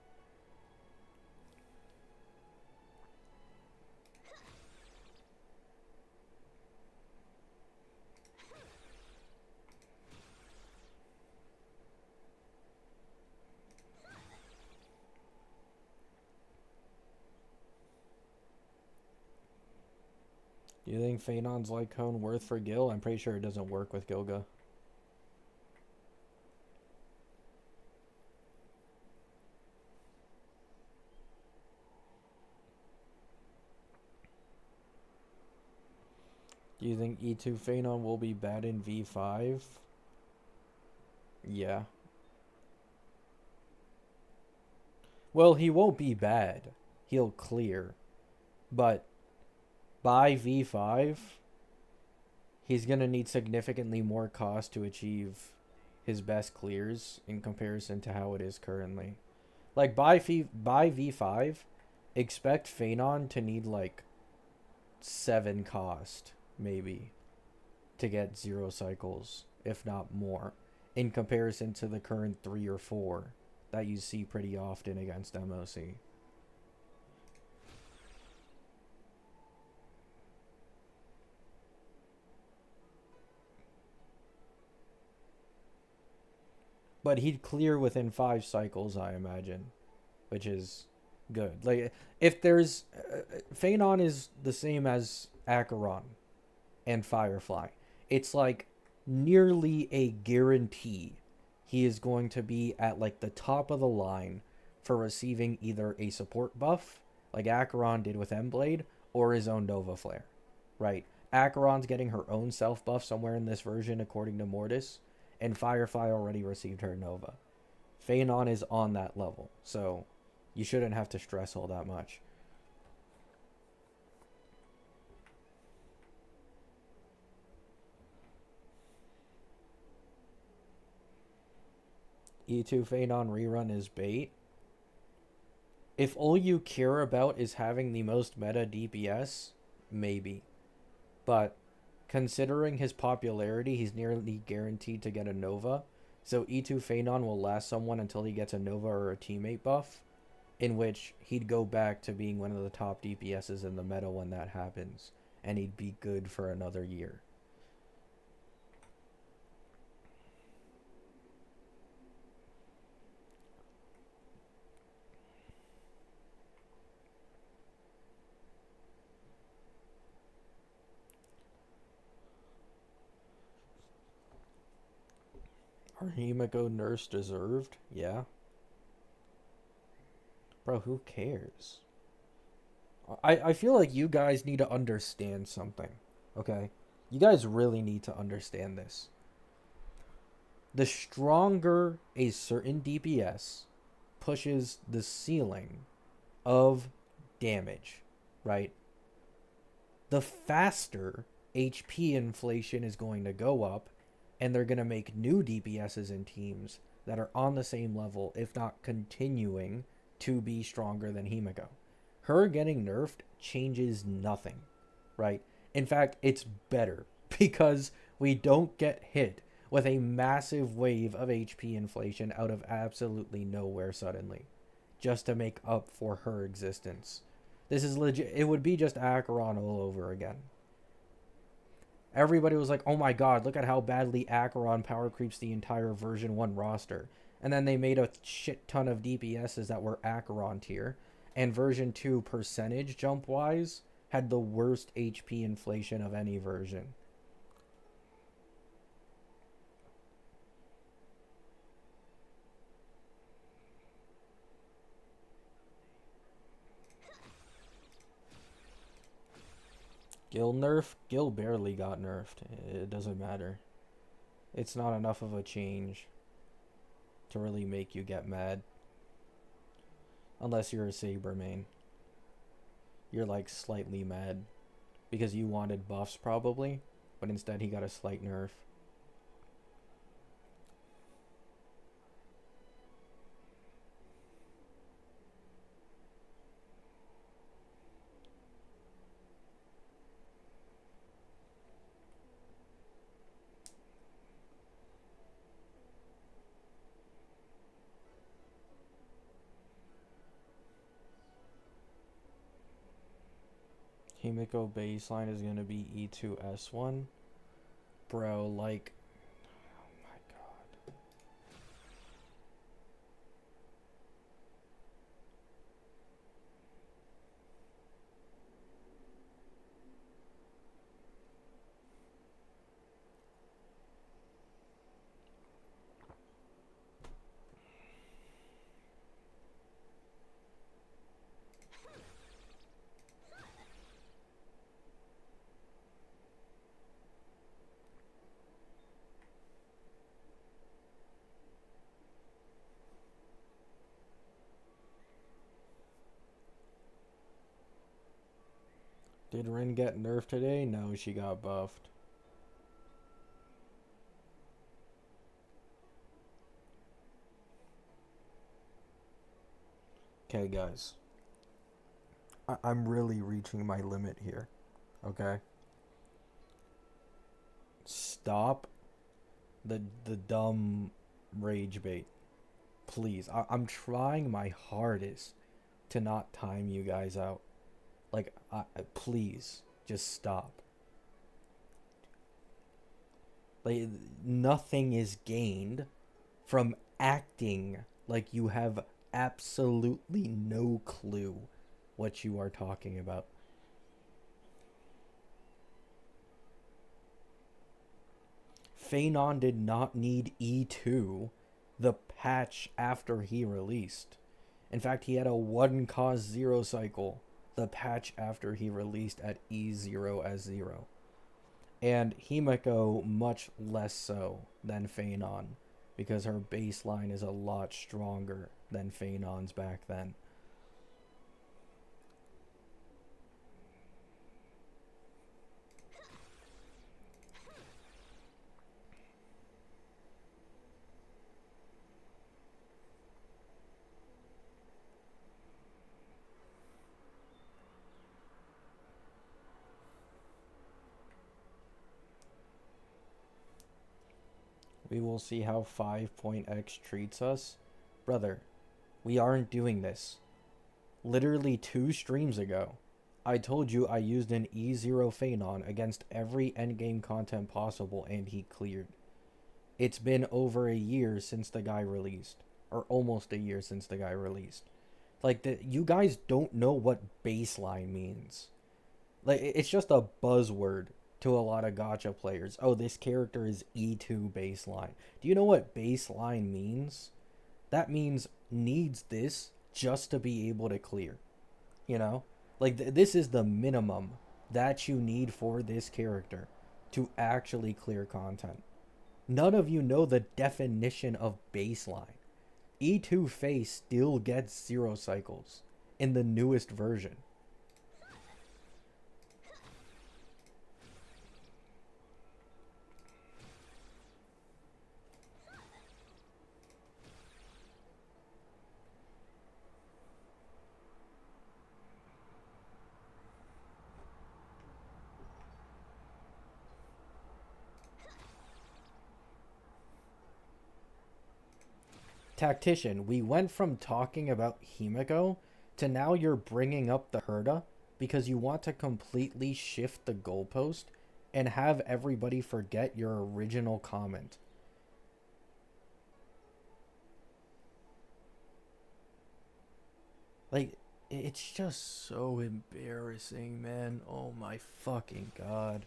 Do you think Phenon's Lycone worth for Gil? I'm pretty sure it doesn't work with Gilga. Do you think E2 Phenon will be bad in V5? Yeah. Well, he won't be bad. He'll clear. But by V5, he's going to need significantly more cost to achieve his best clears in comparison to how it is currently. Like, by V5, expect Phenon to need, like, 7 cost, maybe, to get 0 cycles, if not more, in comparison to the current 3 or 4 that you see pretty often against MOC. But he'd clear within 5 cycles, I imagine, which is good. Like, if there's Phenon is the same as Acheron and Firefly. It's like nearly a guarantee he is going to be at like the top of the line for receiving either a support buff, like Acheron did with M-Blade, or his own Nova Flare, right? Acheron's getting her own self buff somewhere in this version, according to Mortis, and Firefly already received her Nova. Phenon is on that level, so you shouldn't have to stress all that much. E2 Phenon rerun is bait. If all you care about is having the most meta DPS, maybe. But considering his popularity, he's nearly guaranteed to get a Nova. So E2 Phenon will last someone until he gets a Nova or a teammate buff, in which he'd go back to being one of the top DPSs in the meta when that happens, and he'd be good for another year. Are Himiko nerfs deserved? Yeah. Bro, who cares? I feel like you guys need to understand something, okay? You guys really need to understand this. The stronger a certain DPS pushes the ceiling of damage, right? The faster HP inflation is going to go up, and they're going to make new DPSs and teams that are on the same level, if not continuing to be stronger than Himiko. Her getting nerfed changes nothing, right? In fact, it's better because we don't get hit with a massive wave of HP inflation out of absolutely nowhere suddenly, just to make up for her existence. This is legit. It would be just Acheron all over again. Everybody was like, oh my god, look at how badly Acheron power creeps the entire version 1 roster. And then they made a shit ton of DPSs that were Acheron tier. And version 2 percentage jump wise had the worst HP inflation of any version. Gil nerf? Gil barely got nerfed. It doesn't matter. It's not enough of a change to really make you get mad. Unless you're a Saber main. You're like slightly mad. Because you wanted buffs probably. But instead he got a slight nerf. Himiko baseline is gonna be E2S1. Bro, like, oh my god. Did Rin get nerfed today? No, she got buffed. Okay, guys. I'm really reaching my limit here. Okay? Stop the dumb rage bait. Please. I'm trying my hardest to not time you guys out. Like, please, just stop. Like, nothing is gained from acting like you have absolutely no clue what you are talking about. Phanon did not need E2 the patch after he released. In fact, he had a 1 cause 0 cycle the patch after he released at E0 as 0. And Himiko much less so than Phanon, because her baseline is a lot stronger than Phanon's back then. We will see how 5.x treats us. Brother, we aren't doing this. Literally 2 streams ago, I told you I used an E0 Phanon against every endgame content possible and he cleared. It's been over a year since the guy released. Or almost a year since the guy released. Like, you guys don't know what baseline means. Like, it's just a buzzword to a lot of gacha players. Oh, this character is E2 baseline. Do you know what baseline means? That means needs this just to be able to clear. You know? Like, this is the minimum that you need for this character to actually clear content. None of you know the definition of baseline. E2 Face still gets 0 cycles in the newest version. Tactician, we went from talking about Himiko to now you're bringing up the Herda because you want to completely shift the goalpost and have everybody forget your original comment. Like, it's just so embarrassing, man. Oh my fucking god.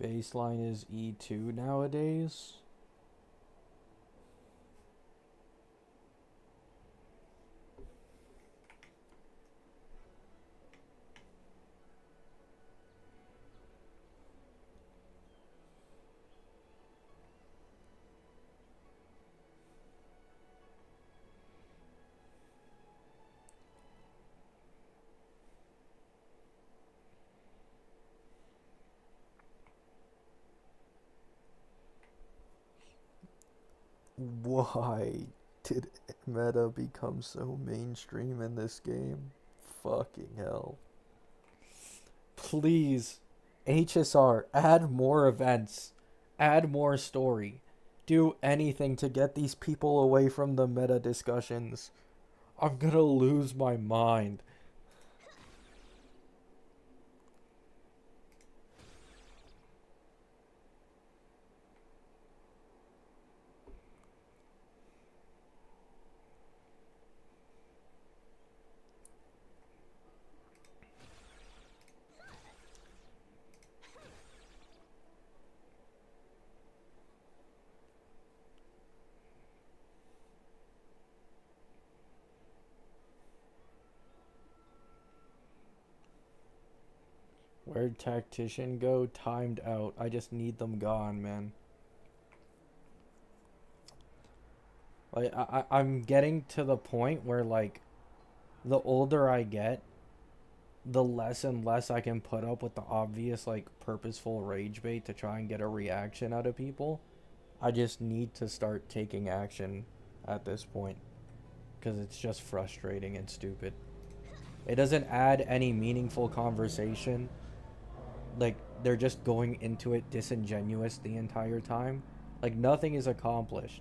Baseline is E2 nowadays. Why did meta become so mainstream in this game? Fucking hell. Please, HSR, add more events, add more story. Do anything to get these people away from the meta discussions. I'm gonna lose my mind. Where'd Tactician go? Timed out. I just need them gone, man. Like I'm getting to the point where like the older I get, the less and less I can put up with the obvious like purposeful rage bait to try and get a reaction out of people. I just need to start taking action at this point because it's just frustrating and stupid. It doesn't add any meaningful conversation. Like they're just going into it disingenuous the entire time. Like nothing is accomplished.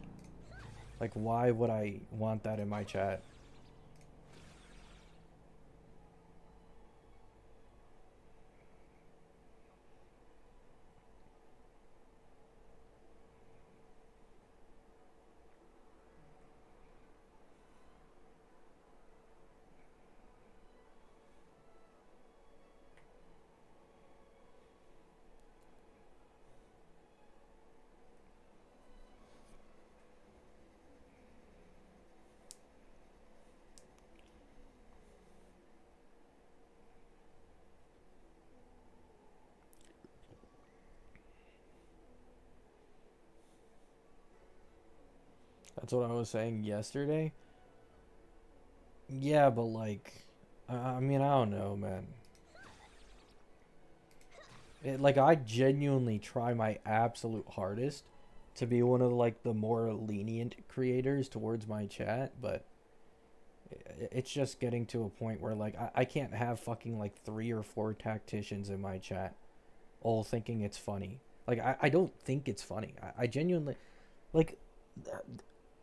Like why would I want that in my chat? That's what I was saying yesterday. Yeah, but like, I mean, I don't know, man. Like, I genuinely try my absolute hardest to be one of like the more lenient creators towards my chat, but it's just getting to a point where like I can't have fucking like three or four tacticians in my chat all thinking it's funny. Like, I don't think it's funny. I genuinely like.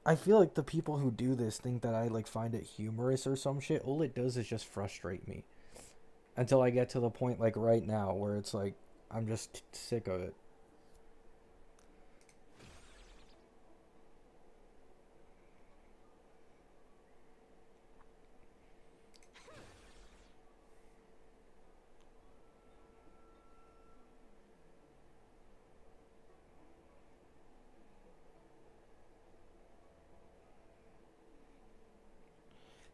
I feel like the people who do this think that I like find it humorous or some shit. All it does is just frustrate me until I get to the point like right now where it's like I'm just sick of it.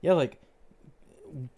Yeah, like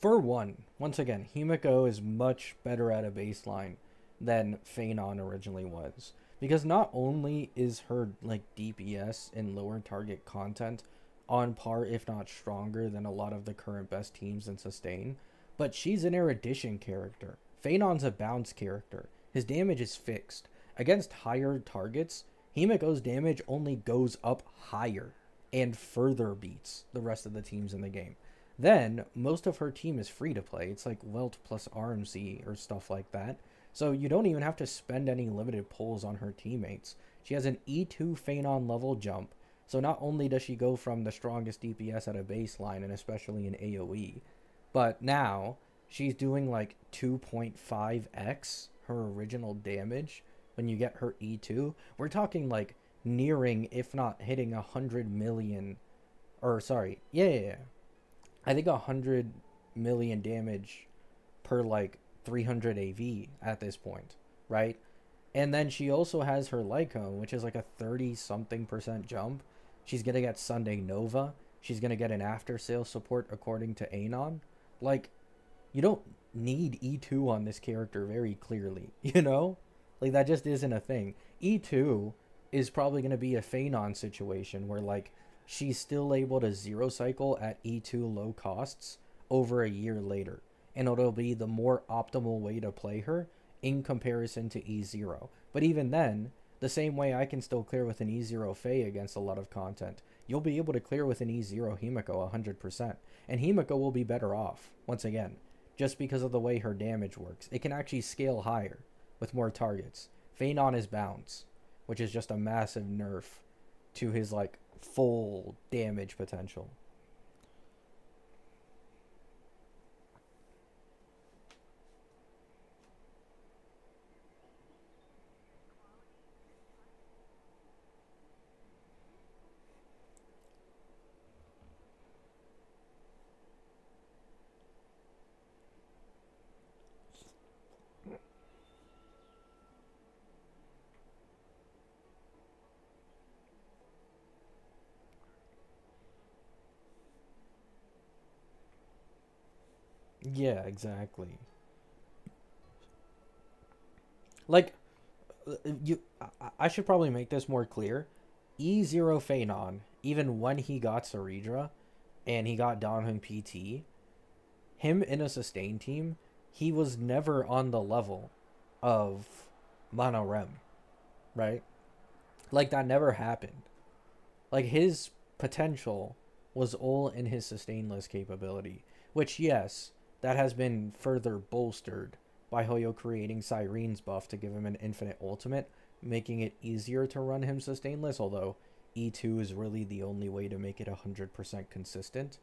for one, once again, Himiko is much better at a baseline than Phanon originally was. Because not only is her like DPS and lower target content on par, if not stronger, than a lot of the current best teams in sustain. But she's an erudition character. Phenon's a bounce character. His damage is fixed. Against higher targets, Himiko's damage only goes up higher and further beats the rest of the teams in the game. Then, most of her team is free to play. It's like Welt plus RMC or stuff like that. So you don't even have to spend any limited pulls on her teammates. She has an E2 Phenon level jump. So not only does she go from the strongest DPS at a baseline, and especially in AoE, but now she's doing like 2.5x her original damage when you get her E2. We're talking like nearing, if not hitting 100 million, or sorry, yeah. I think 100 million damage per like 300 AV at this point, right? And then she also has her Lycone, which is like a 30 something % jump. She's gonna get Sunday Nova. She's gonna get an after sale support according to Anon. Like, you don't need E2 on this character very clearly, you know? Like, that just isn't a thing. E2 is probably gonna be a Phenon situation where like she's still able to zero cycle at E2 low costs over a year later. And it'll be the more optimal way to play her in comparison to E0. But even then, the same way I can still clear with an E0 Faye against a lot of content, you'll be able to clear with an E0 Himiko 100%. And Himiko will be better off, once again, just because of the way her damage works. It can actually scale higher with more targets. Phenon is bounce, which is just a massive nerf to his like full damage potential. Yeah, exactly. Like, I should probably make this more clear. E0 Phenon, even when he got Saridra and he got Donhung PT, him in a sustain team, he was never on the level of Mono Rem, right? Like, that never happened. Like, his potential was all in his sustainless capability, which, yes, that has been further bolstered by Hoyo creating Sirene's buff to give him an infinite ultimate, making it easier to run him sustainless, although E2 is really the only way to make it 100% consistent.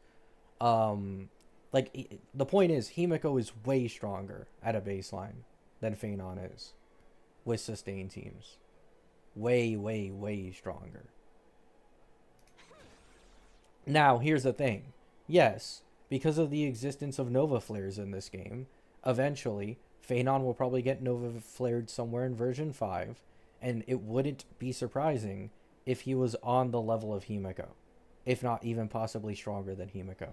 Um, the point is, Himiko is way stronger at a baseline than Phenon is with sustain teams. Way, way, way stronger. Now, here's the thing. Yes, because of the existence of Nova Flares in this game, eventually, Phenon will probably get Nova Flared somewhere in version 5, and it wouldn't be surprising if he was on the level of Himiko, if not even possibly stronger than Himiko,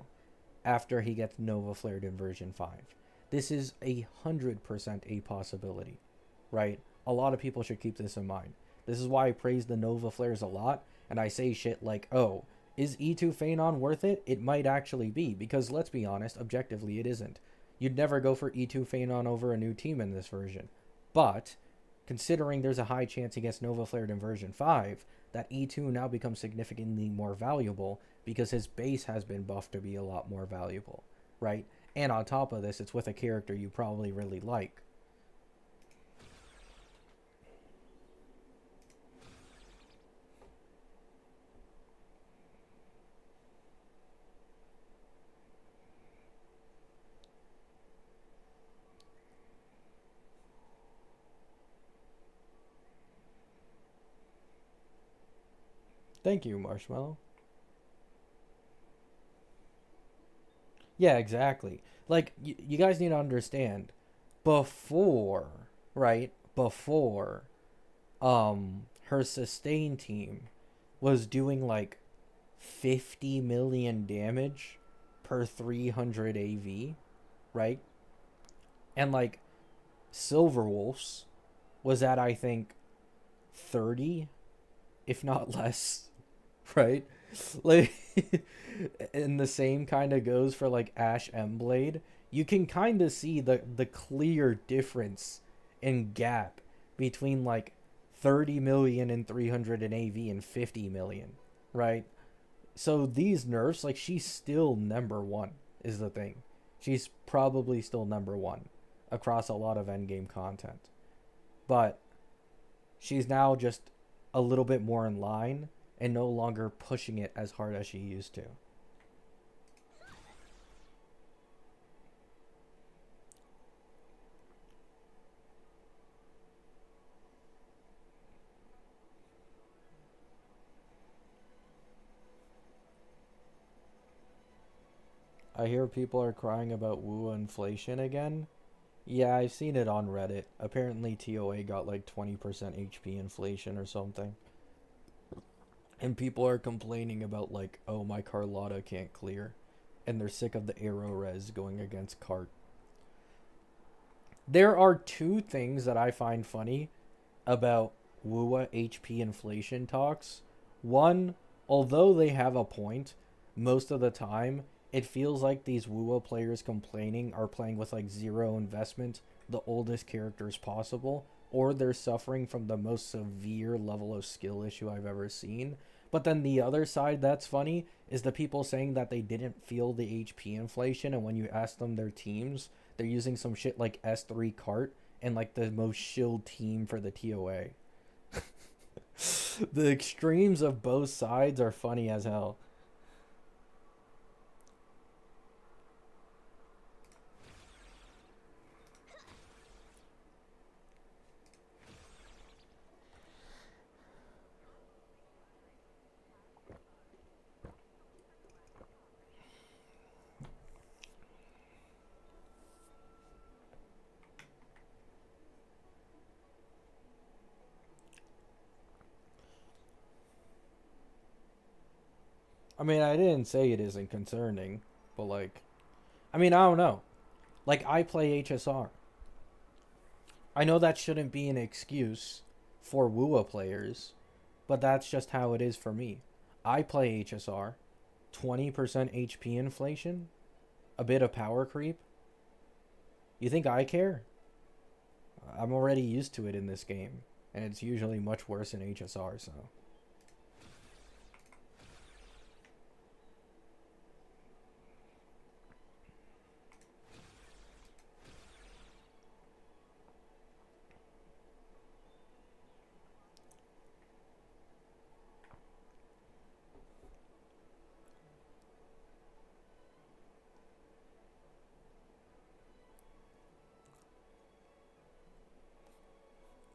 after he gets Nova Flared in version 5. This is 100% a possibility, right? A lot of people should keep this in mind. This is why I praise the Nova Flares a lot, and I say shit like, oh, is E2 Phenon worth it? It might actually be, because let's be honest, objectively it isn't. You'd never go for E2 Phenon over a new team in this version. But, considering there's a high chance he gets Nova Flared in version 5, that E2 now becomes significantly more valuable because his base has been buffed to be a lot more valuable, right? And on top of this, it's with a character you probably really like. Thank you, Marshmallow. Yeah, exactly. Like, you guys need to understand, before, right? Before, her sustain team was doing like 50 million damage per 300 AV, right? And like Silverwolf's was at, I think, 30, if not less, right? Like, And the same kind of goes for like Ash Blade. You can kind of see the clear difference in gap between like 30 million and 300 in AV and 50 million, right? So these nerfs, like she's still number one, is the thing. She's probably still number one across a lot of endgame content. But she's now just a little bit more in line and no longer pushing it as hard as she used to. I hear people are crying about Wua inflation again. Yeah, I've seen it on Reddit. Apparently TOA got like 20% HP inflation or something. And people are complaining about like, oh, my Carlotta can't clear. And they're sick of the arrow res going against cart. There are two things that I find funny about Wua HP inflation talks. One, although they have a point, most of the time it feels like these Wua players complaining are playing with like zero investment, the oldest characters possible, or they're suffering from the most severe level of skill issue I've ever seen. But then the other side that's funny is the people saying that they didn't feel the HP inflation, and when you ask them their teams, they're using some shit like S3 cart and like the most shilled team for the TOA. The extremes of both sides are funny as hell. I mean, I didn't say it isn't concerning, but like, I mean, I don't know. Like, I play HSR. I know that shouldn't be an excuse for WUA players, but that's just how it is for me. I play HSR, 20% HP inflation, a bit of power creep. You think I care? I'm already used to it in this game, and it's usually much worse in HSR, so.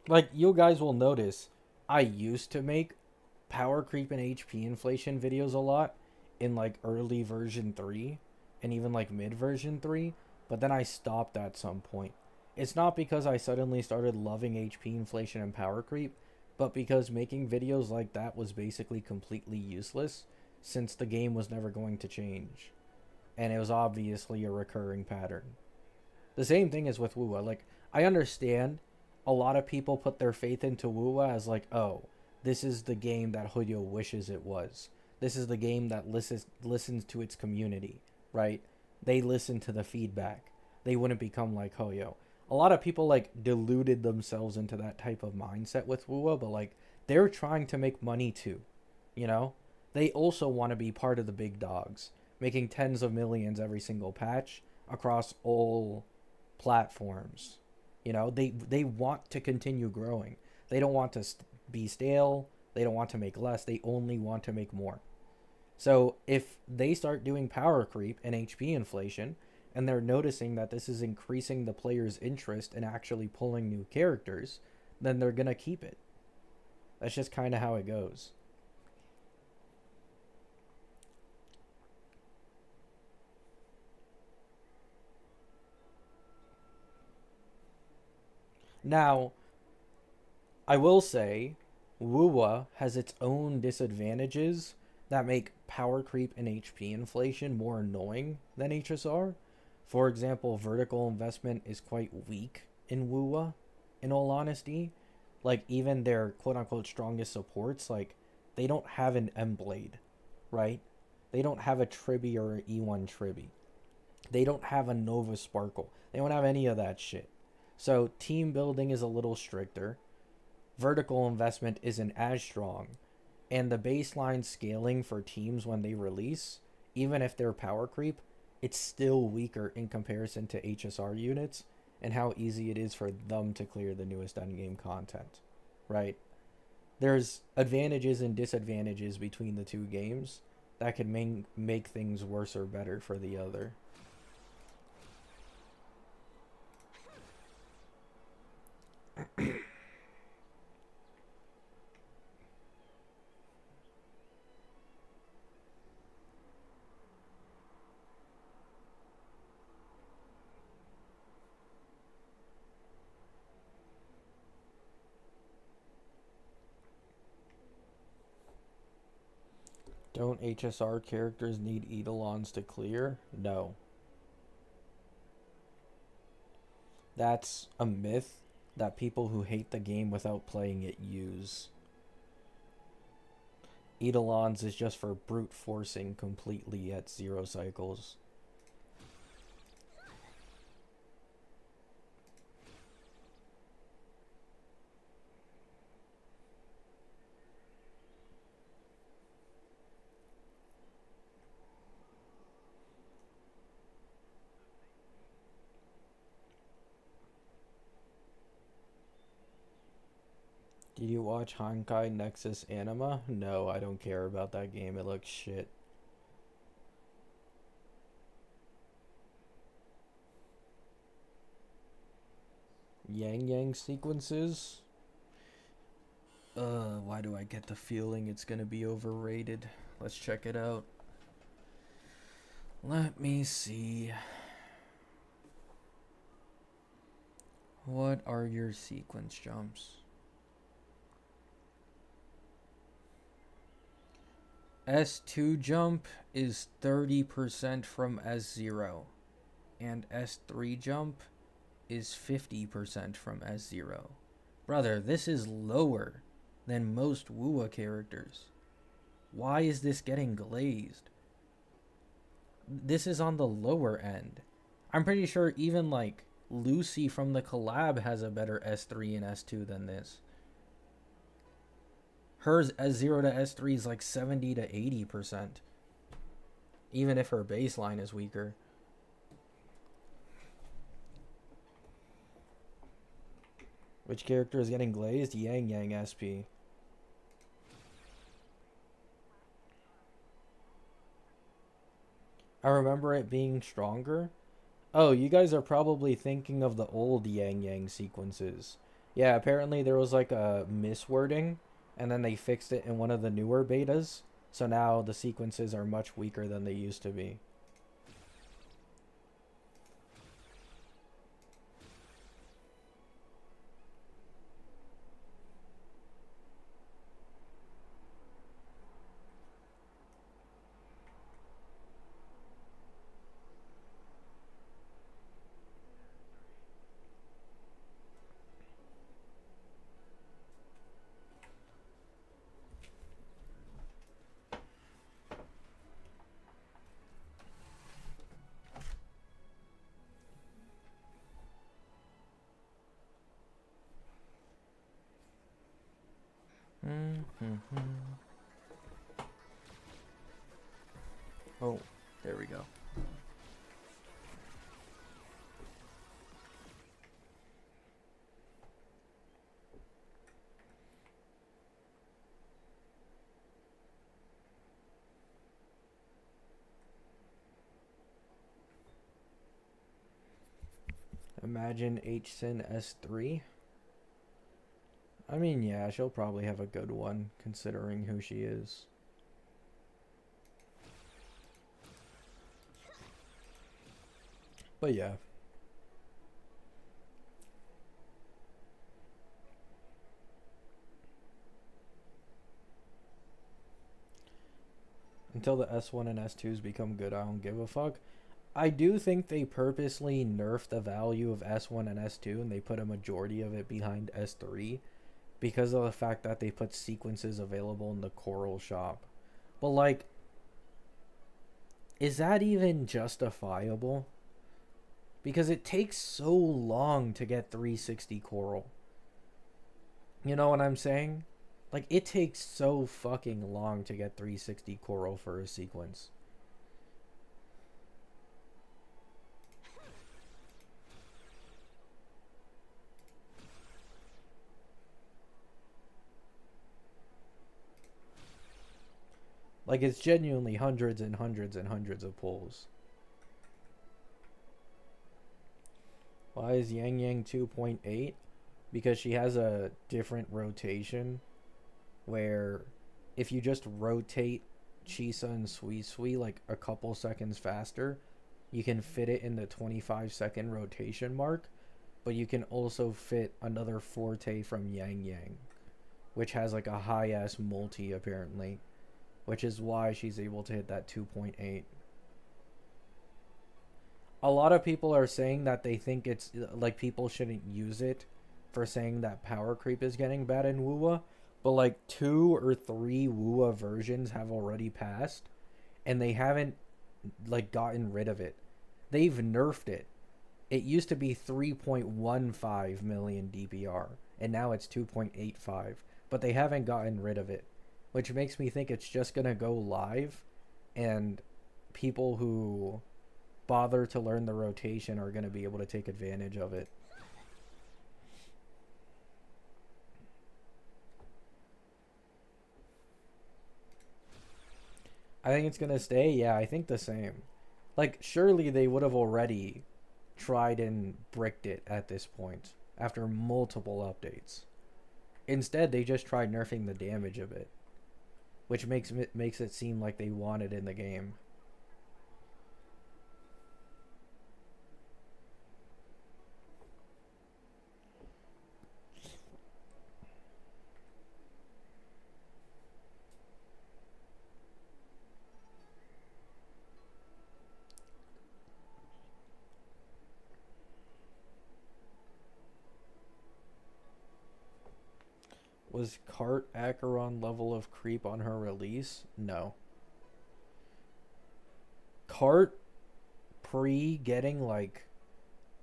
Like, you guys will notice, I used to make power creep and HP inflation videos a lot in like early version 3 and even like mid version 3, but then I stopped at some point. It's not because I suddenly started loving HP inflation and power creep, but because making videos like that was basically completely useless since the game was never going to change. And it was obviously a recurring pattern. The same thing is with Wua. Like, I understand a lot of people put their faith into Wua as like, oh, this is the game that Hoyo wishes it was. This is the game that listens to its community, right? They listen to the feedback. They wouldn't become like Hoyo. A lot of people like deluded themselves into that type of mindset with Wua, but like they're trying to make money too, you know? They also want to be part of the big dogs, making tens of millions every single patch across all platforms. You know, they want to continue growing. They don't want to be stale. They don't want to make less. They only want to make more. So if they start doing power creep and HP inflation, and they're noticing that this is increasing the player's interest in actually pulling new characters, then they're gonna keep it. That's just kind of how it goes. Now, I will say, Wua has its own disadvantages that make power creep and HP inflation more annoying than HSR. For example, vertical investment is quite weak in Wua, in all honesty. Like, even their quote unquote strongest supports, like, they don't have an M Blade, right? They don't have a Triby or an E1 Triby. They don't have a Nova Sparkle. They don't have any of that shit. So team building is a little stricter. Vertical investment isn't as strong. And the baseline scaling for teams when they release, even if they're power creep, it's still weaker in comparison to HSR units and how easy it is for them to clear the newest endgame content, right? There's advantages and disadvantages between the two games that could make things worse or better for the other. Don't HSR characters need Eidolons to clear? No. That's a myth that people who hate the game without playing it use. Eidolons is just for brute forcing completely at 0 cycles. Did you watch Honkai Nexus Anima? No, I don't care about that game. It looks shit. Yang Yang sequences? Why do I get the feeling it's gonna be overrated? Let's check it out. Let me see. What are your sequence jumps? S2 jump is 30% from S0, and S3 jump is 50% from S0. Brother, this is lower than most WUA characters. Why is this getting glazed? This is on the lower end. I'm pretty sure even like Lucy from the collab has a better S3 and S2 than this. Hers S0 to S3 is like 70 to 80%. Even if her baseline is weaker. Which character is getting glazed? Yang Yang SP. I remember it being stronger. Oh, you guys are probably thinking of the old Yang Yang sequences. Yeah, apparently there was like a miswording, and then they fixed it in one of the newer betas. So now the sequences are much weaker than they used to be. Oh, there we go. Imagine HSIN S3. I mean, yeah, she'll probably have a good one, considering who she is. But yeah. Until the S1 and S2s become good, I don't give a fuck. I do think they purposely nerfed the value of S1 and S2 and they put a majority of it behind S3 because of the fact that they put sequences available in the Coral shop. But like, is that even justifiable? Because it takes so long to get 360 Coral. You know what I'm saying? Like, it takes so fucking long to get 360 Coral for a sequence. Like, it's genuinely hundreds and hundreds and hundreds of pulls. Why is Yang Yang 2.8? Because she has a different rotation where if you just rotate Chisa and Sui Sui like a couple seconds faster, you can fit it in the 25-second rotation mark, but you can also fit another forte from Yang Yang, which has like a high ass multi apparently, which is why she's able to hit that 2.8. A lot of people are saying that they think it's like people shouldn't use it for saying that power creep is getting bad in Wuwa, but like 2 or 3 Wuwa versions have already passed and they haven't like gotten rid of it. They've nerfed it. It used to be 3.15 million DPR and now it's 2.85, but they haven't gotten rid of it, which makes me think it's just going to go live and people who bother to learn the rotation are going to be able to take advantage of it. I think it's going to stay. Yeah, I think the same. Like, surely they would have already tried and bricked it at this point after multiple updates. Instead, they just tried nerfing the damage of it, which makes it seem like they want it in the game. Was Cart Acheron level of creep on her release? No. Cart pre getting like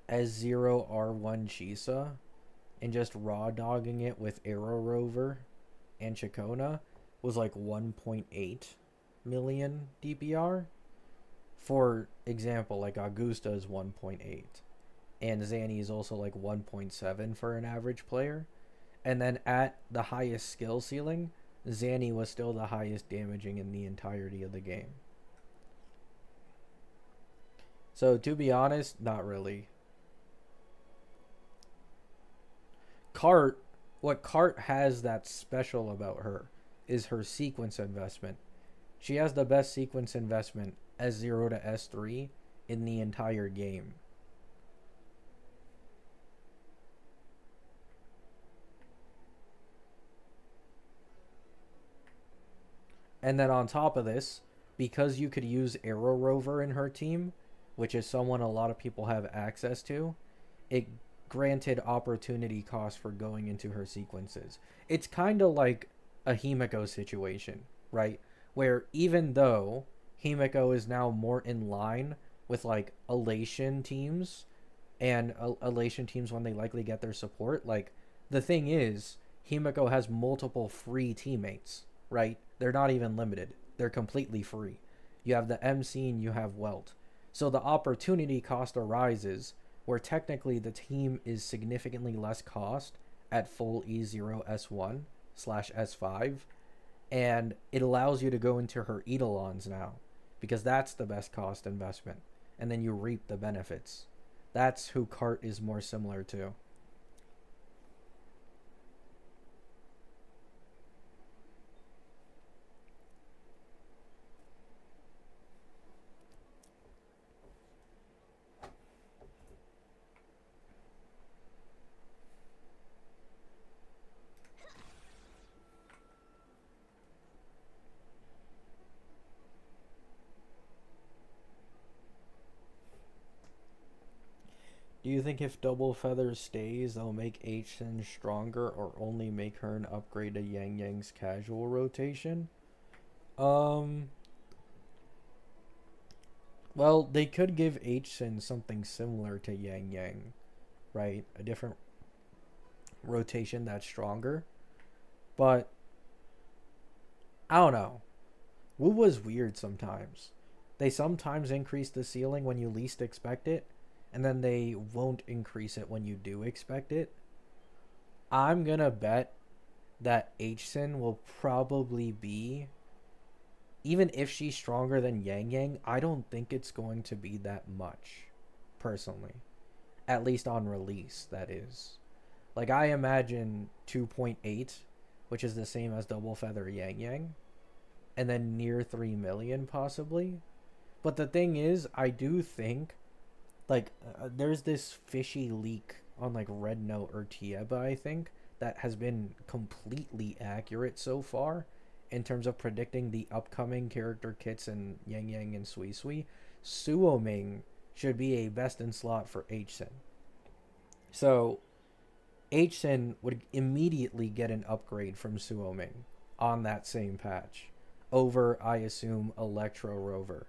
S0 R1 Chisa and just raw dogging it with Arrow Rover and Chacona was like 1.8 million DPR. For example, like Augusta is 1.8 and Zanny is also like 1.7 for an average player. And then at the highest skill ceiling, Zanny was still the highest damaging in the entirety of the game. So to be honest, not really. Cart, what Cart has that's special about her is her sequence investment. She has the best sequence investment S0 to S3 in the entire game. And then on top of this, because you could use Arrow Rover in her team, which is someone a lot of people have access to, it granted opportunity cost for going into her sequences. It's kind of like a Himeko situation, right? Where even though Himeko is now more in line with like Elation teams and Elation teams when they likely get their support, like the thing is, Himeko has multiple free teammates, right? They're not even limited. They're completely free. You have the MC and you have Welt. So the opportunity cost arises where technically the team is significantly less cost at full E0 S1/S5, and it allows you to go into her Eidolons now because that's the best cost investment, and then you reap the benefits. That's who Cart is more similar to. Do you think if Double Feather stays, they'll make H-Sin stronger or only make her an upgrade to Yang Yang's casual rotation? Um, Well, they could give Hsin something similar to Yang Yang, right? A different rotation that's stronger. But I don't know. Wu was weird sometimes. They sometimes increase the ceiling when you least expect it, and then they won't increase it when you do expect it. I'm gonna bet that Hsin will probably be, even if she's stronger than Yang Yang, I don't think it's going to be that much, personally. At least on release, that is. Like, I imagine 2.8, which is the same as Double Feather Yang Yang, and then near 3 million, possibly. But the thing is, I do think, like, there's this fishy leak on, like, Red Note or Tieba, I think, that has been completely accurate so far in terms of predicting the upcoming character kits in Yang Yang and Sui Sui. Suoming should be a best in slot for Hsin. So, Hsin would immediately get an upgrade from Suoming on that same patch over, I assume, Electro Rover.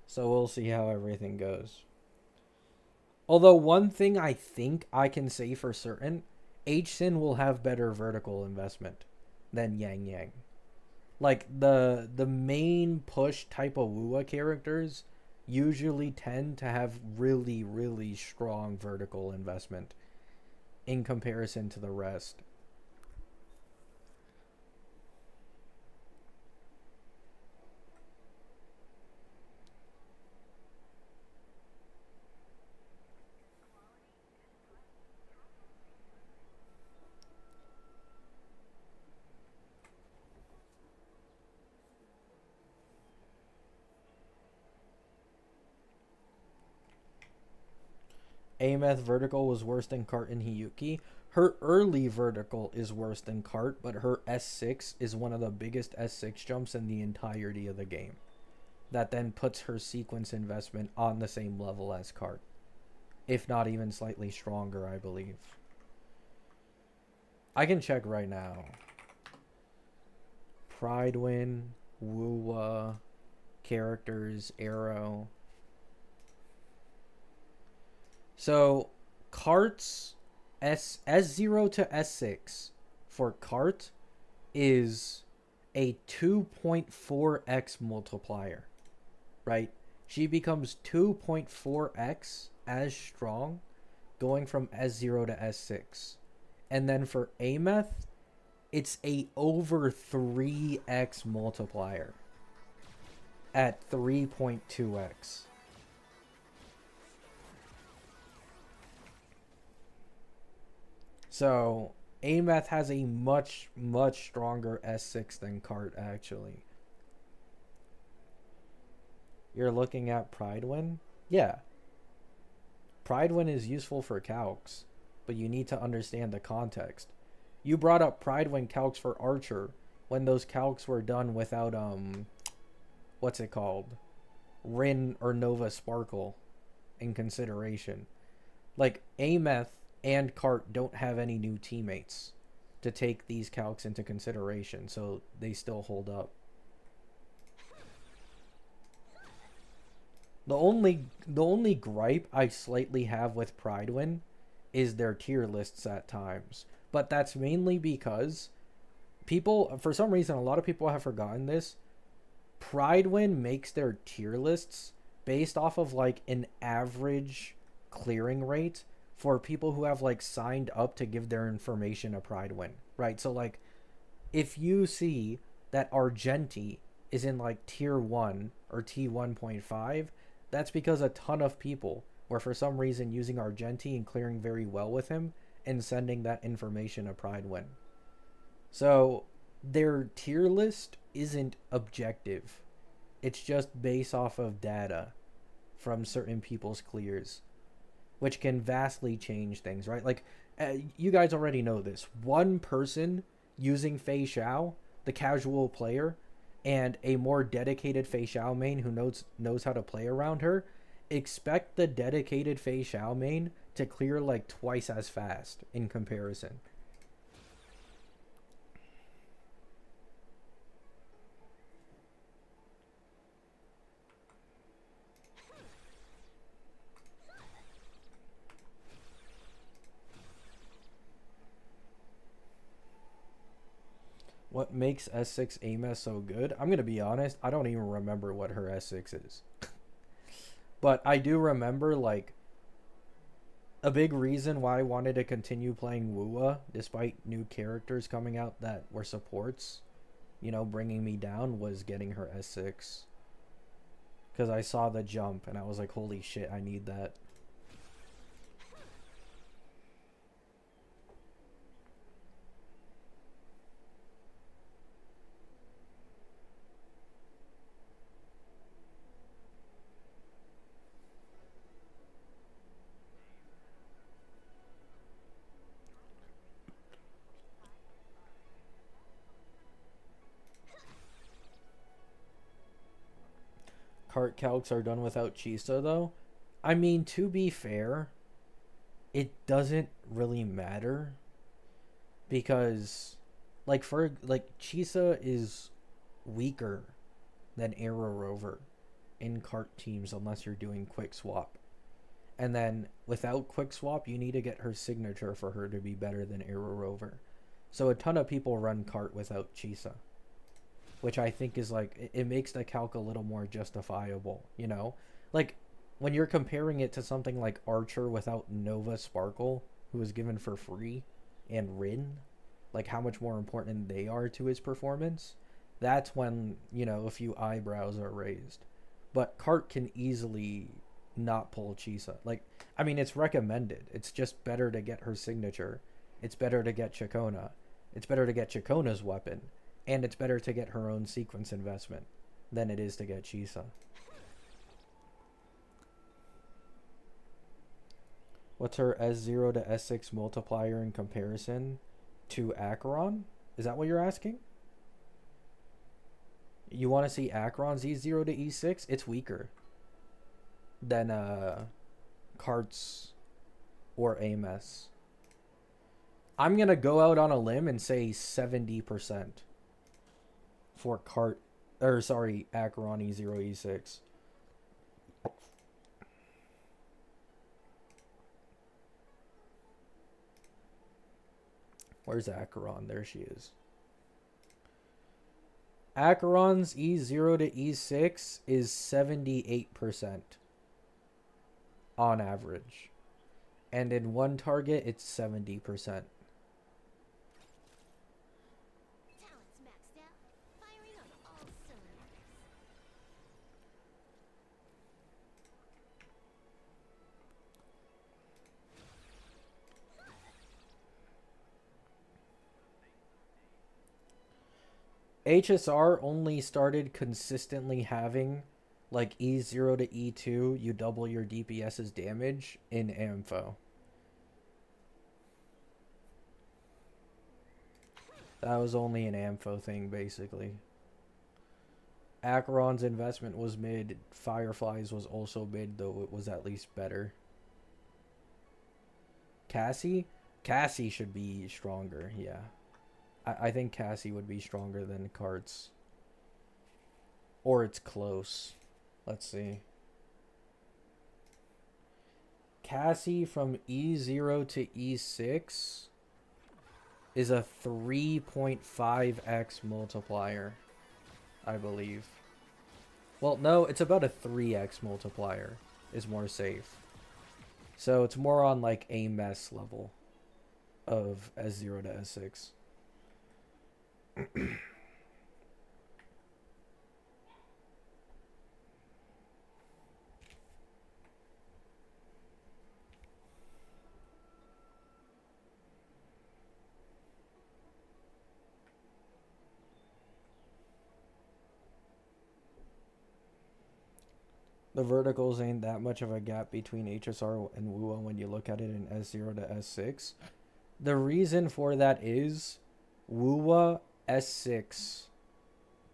So we'll see how everything goes. Although one thing I think I can say for certain, Hsin will have better vertical investment than Yang Yang. Like the main push type of Wua characters usually tend to have really, really strong vertical investment in comparison to the rest. Ameth vertical was worse than Cart and Hiyuki. Her early vertical is worse than Cart, but her S6 is one of the biggest S6 jumps in the entirety of the game. That then puts her sequence investment on the same level as Cart, if not even slightly stronger, I believe. I can check right now. Pridewin, Wua, characters, Arrow. So, Cart's S0 to S6 for Cart is a 2.4x multiplier, right? She becomes 2.4x as strong going from S0 to S6. And then for Ameth, it's a over 3x multiplier at 3.2x. So, Ameth has a much, much stronger S6 than Cart, actually. You're looking at Pridewin? Yeah. Pridewin is useful for calcs, but you need to understand the context. You brought up Pridewin calcs for Archer when those calcs were done without, what's it called? Rin or Nova Sparkle in consideration. Like, Ameth and Cart don't have any new teammates to take these calcs into consideration, so they still hold up. The only gripe I slightly have with Pridewin is their tier lists at times. But that's mainly because people, for some reason, a lot of people have forgotten this. Pridewin makes their tier lists based off of like an average clearing rate for people who have like signed up to give their information to Pridewin, right? So like if you see that Argenti is in like tier 1 or T1.5, that's because a ton of people were for some reason using Argenti and clearing very well with him and sending that information to Pridewin. So their tier list isn't objective. It's just based off of data from certain people's clears, which can vastly change things, right? Like, you guys already know this. One person using Fei Xiao, the casual player, and a more dedicated Fei Xiao main who knows how to play around her, expect the dedicated Fei Xiao main to clear like twice as fast in comparison. What makes S6 Amos so good? I'm gonna be honest, I don't even remember what her S6 is. But I do remember, like, a big reason why I wanted to continue playing Wua, despite new characters coming out that were supports, you know, bringing me down, was getting her S6. Because I saw the jump and I was like, holy shit, I need that. Cart calcs are done without Chisa, though. I mean, to be fair, it doesn't really matter because, like, Chisa is weaker than Arrow Rover in cart teams unless you're doing quick swap. And then without quick swap, you need to get her signature for her to be better than Arrow Rover. So a ton of people run cart without Chisa, which I think is like, it makes the calc a little more justifiable, you know? Like, when you're comparing it to something like Archer without Nova Sparkle, who was given for free, and Rin, like how much more important they are to his performance, that's when, you know, a few eyebrows are raised. But Cart can easily not pull Chisa. Like, I mean, it's recommended. It's just better to get her signature. It's better to get Chacona. It's better to get Chacona's weapon. And it's better to get her own sequence investment than it is to get Chisa. What's her S0 to S6 multiplier in comparison to Acheron? Is that what you're asking? You want to see Acheron's E0 to E6? It's weaker than Cart's or Amos. I'm going to go out on a limb and say 70% for Acheron E0 E6. Where's Acheron? There she is. Acheron's E0 to E6 is 78% on average. And in one target, it's 70%. HSR only started consistently having like E0 to E2, you double your DPS's damage in Ampho. That was only an Ampho thing, basically. Acheron's investment was mid. Firefly's was also mid, though it was at least better. Cassie? Cassie should be stronger, yeah. I think Cassie would be stronger than Carts. Or it's close. Let's see. Cassie from E0 to E6 is a 3.5x multiplier, I believe. Well, no, it's about a 3x multiplier is more safe. So it's more on like a mess level of S0 to S6. The verticals ain't that much of a gap between HSR and Wua when you look at it in S0 to S6. The reason for that is Wua S6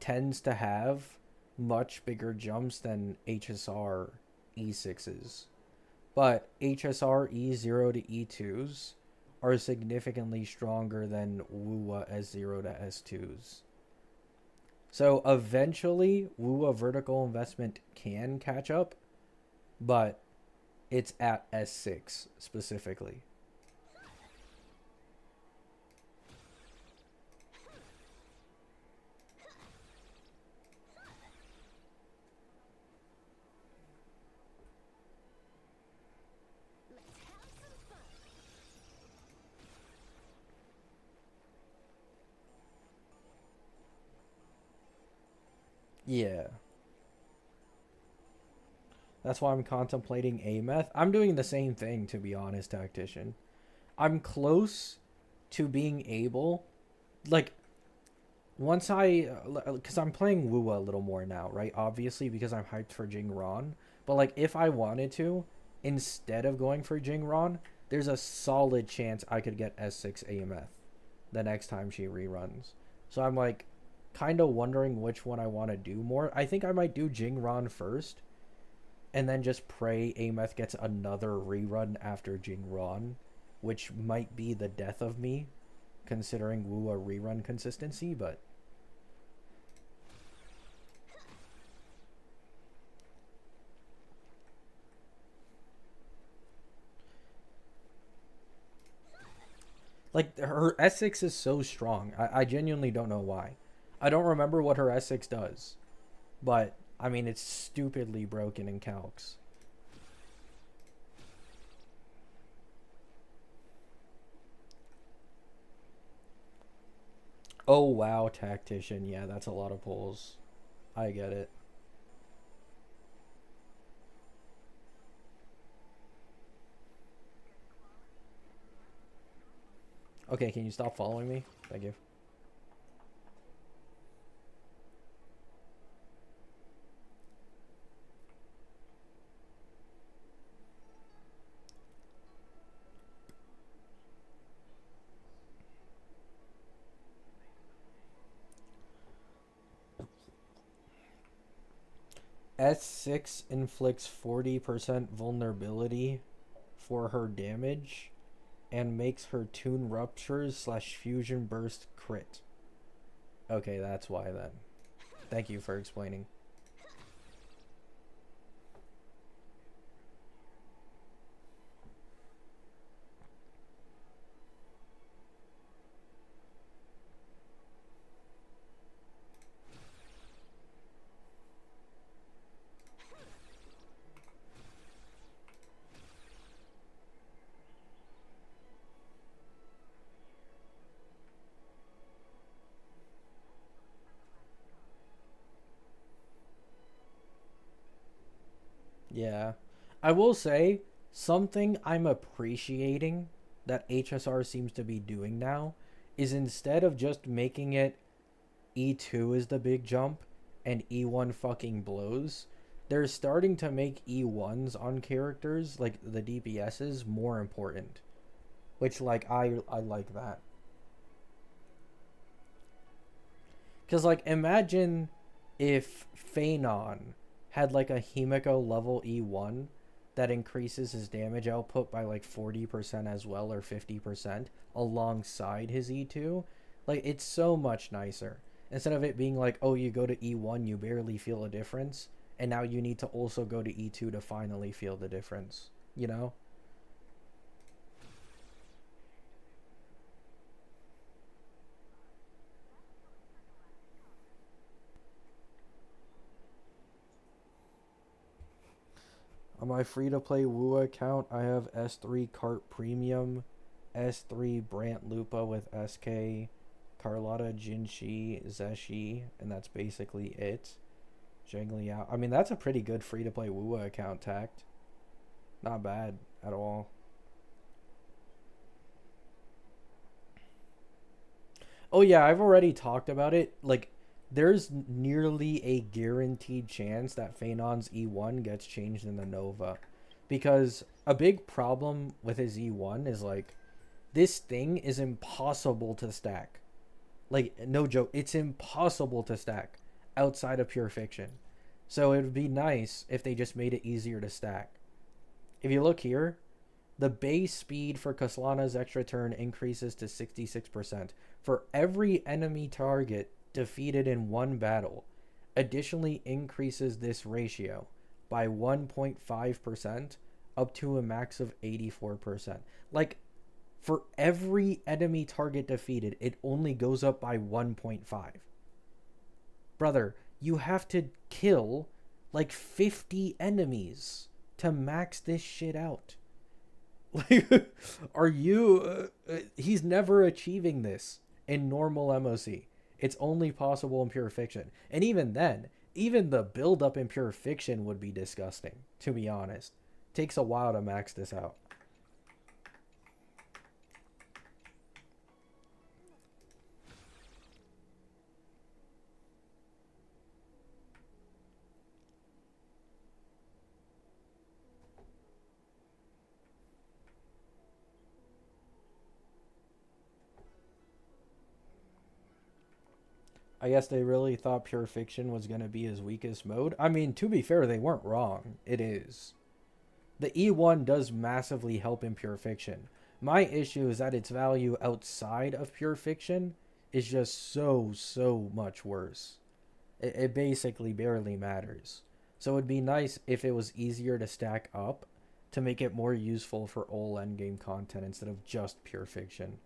tends to have much bigger jumps than HSR E6s. But HSR E0 to E2s are significantly stronger than Wua S0 to S2s. So eventually, Wua vertical investment can catch up, but it's at S6 specifically. Yeah. That's why I'm contemplating Ameth. I'm doing the same thing, to be honest, Tactician. I'm close to being able, like, once because I'm playing Wua a little more now, right? Obviously, because I'm hyped for Jingron. But, like, if I wanted to, instead of going for Jingron, there's a solid chance I could get S6 AMF the next time she reruns. So I'm, like, kind of wondering which one I want to do more. I think I might do Jingron first, and then just pray Ameth gets another rerun after Jingron, which might be the death of me, considering Wua rerun consistency, but like her S6 is so strong. I genuinely don't know why. I don't remember what her S6 does, but I mean it's stupidly broken in calcs. Oh wow, Tactician. Yeah, that's a lot of pulls. I get it. Okay, can you stop following me? Thank you. S6 inflicts 40% vulnerability for her damage and makes her Tune Ruptures slash Fusion Burst crit. Okay, that's why then. Thank you for explaining. Yeah. I will say something I'm appreciating that HSR seems to be doing now is instead of just making it E2 is the big jump and E1 fucking blows, they're starting to make E1s on characters, like the DPSs, more important. Which, like, I like that. Because, like, imagine if Phanon had, like, a Himiko level E1 that increases his damage output by, like, 40% as well, or 50% alongside his E2. Like, it's so much nicer. Instead of it being like, oh, you go to E1, you barely feel a difference, and now you need to also go to E2 to finally feel the difference. You know? On my free to play Woo account, I have S3 Cart Premium, S3 Brant Lupa with SK, Carlotta Jinshi, Zeshi, and that's basically it. Zhengli out. I mean, that's a pretty good free to play Woo account, Tact. Not bad at all. Oh, yeah, I've already talked about it. Like, there's nearly a guaranteed chance that Phanon's E1 gets changed in the Nova. Because a big problem with his E1 is, like, this thing is impossible to stack. Like, no joke, it's impossible to stack outside of Pure Fiction. So it would be nice if they just made it easier to stack. If you look here, the base speed for Kaslana's extra turn increases to 66% for every enemy target defeated in one battle. Additionally, increases this ratio by 1.5% up to a max of 84%. Like, for every enemy target defeated, it only goes up by 1.5. Brother, you have to kill like 50 enemies to max this shit out. Like, are you? He's never achieving this in normal MOC. It's only possible in Pure Fiction, and even then, even the build up in Pure Fiction would be disgusting, to be honest. Takes a while to max this out. I guess they really thought Pure Fiction was going to be his weakest mode. I mean, to be fair, they weren't wrong. It is. The E1 does massively help in Pure Fiction. My issue is that its value outside of Pure Fiction is just so much worse. It basically barely matters. So it'd be nice if it was easier to stack up to make it more useful for all endgame content instead of just Pure Fiction.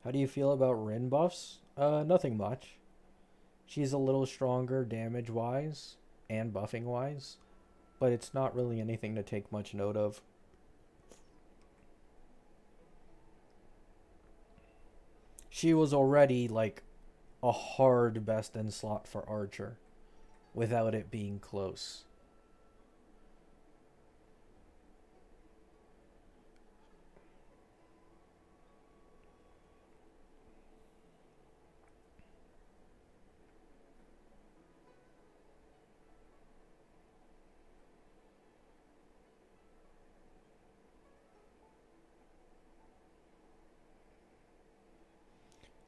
How do you feel about Rin buffs? Nothing much. She's a little stronger damage wise and buffing wise, but it's not really anything to take much note of. She was already like a hard best in slot for Archer without it being close.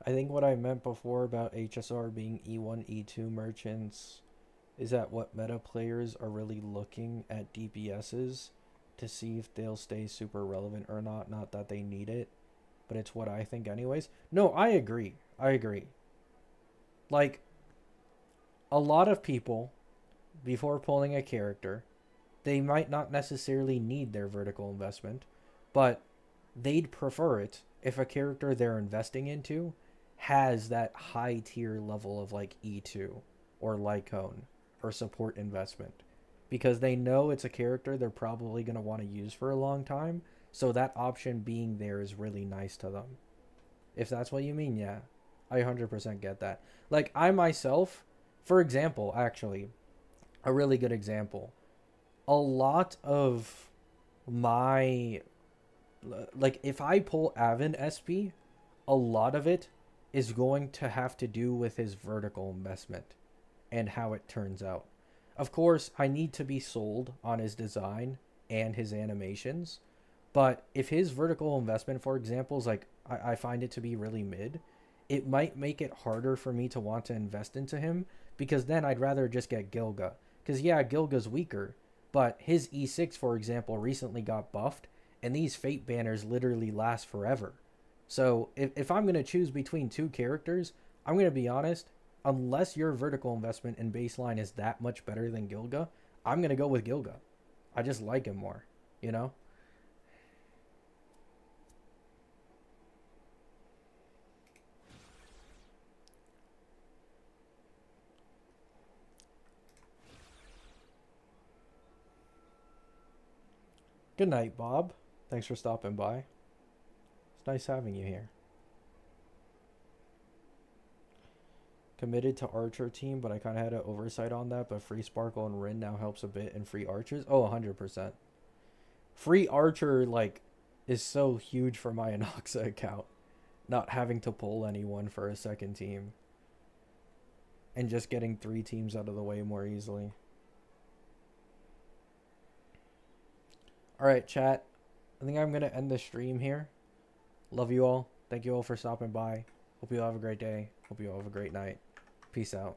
I think what I meant before about HSR being E1, E2 merchants is that what meta players are really looking at DPSs to see if they'll stay super relevant or not. Not that they need it, but it's what I think anyways. No, I agree. I agree. Like, a lot of people, before pulling a character, they might not necessarily need their vertical investment, but they'd prefer it if a character they're investing into has that high tier level of like E2 or Lycone or support investment because they know it's a character they're probably going to want to use for a long time. So that option being there is really nice to them. If that's what you mean, yeah. I 100% get that. Like, I myself, for example, actually, a really good example. A lot of my like if I pull Avon SP, a lot of it is going to have to do with his vertical investment and how it turns out. Of course, I need to be sold on his design and his animations, but if his vertical investment, for example, is like I find it to be really mid, it might make it harder for me to want to invest into him because then I'd rather just get Gilga. Because yeah, Gilga's weaker, but his E6, for example, recently got buffed, and these Fate banners literally last forever. So if I'm going to choose between two characters, I'm going to be honest, unless your vertical investment in baseline is that much better than Gilga, I'm going to go with Gilga. I just like him more, you know? Good night, Bob. Thanks for stopping by. It's nice having you here. Committed to Archer team, but I kind of had an oversight on that. But free Sparkle and Rin now helps a bit, and free Archers. Oh, 100%. Free Archer like is so huge for my Anoxa account. Not having to pull anyone for a second team, and just getting three teams out of the way more easily. All right, chat. I think I'm gonna end the stream here. Love you all. Thank you all for stopping by. Hope you all have a great day. Hope you all have a great night. Peace out.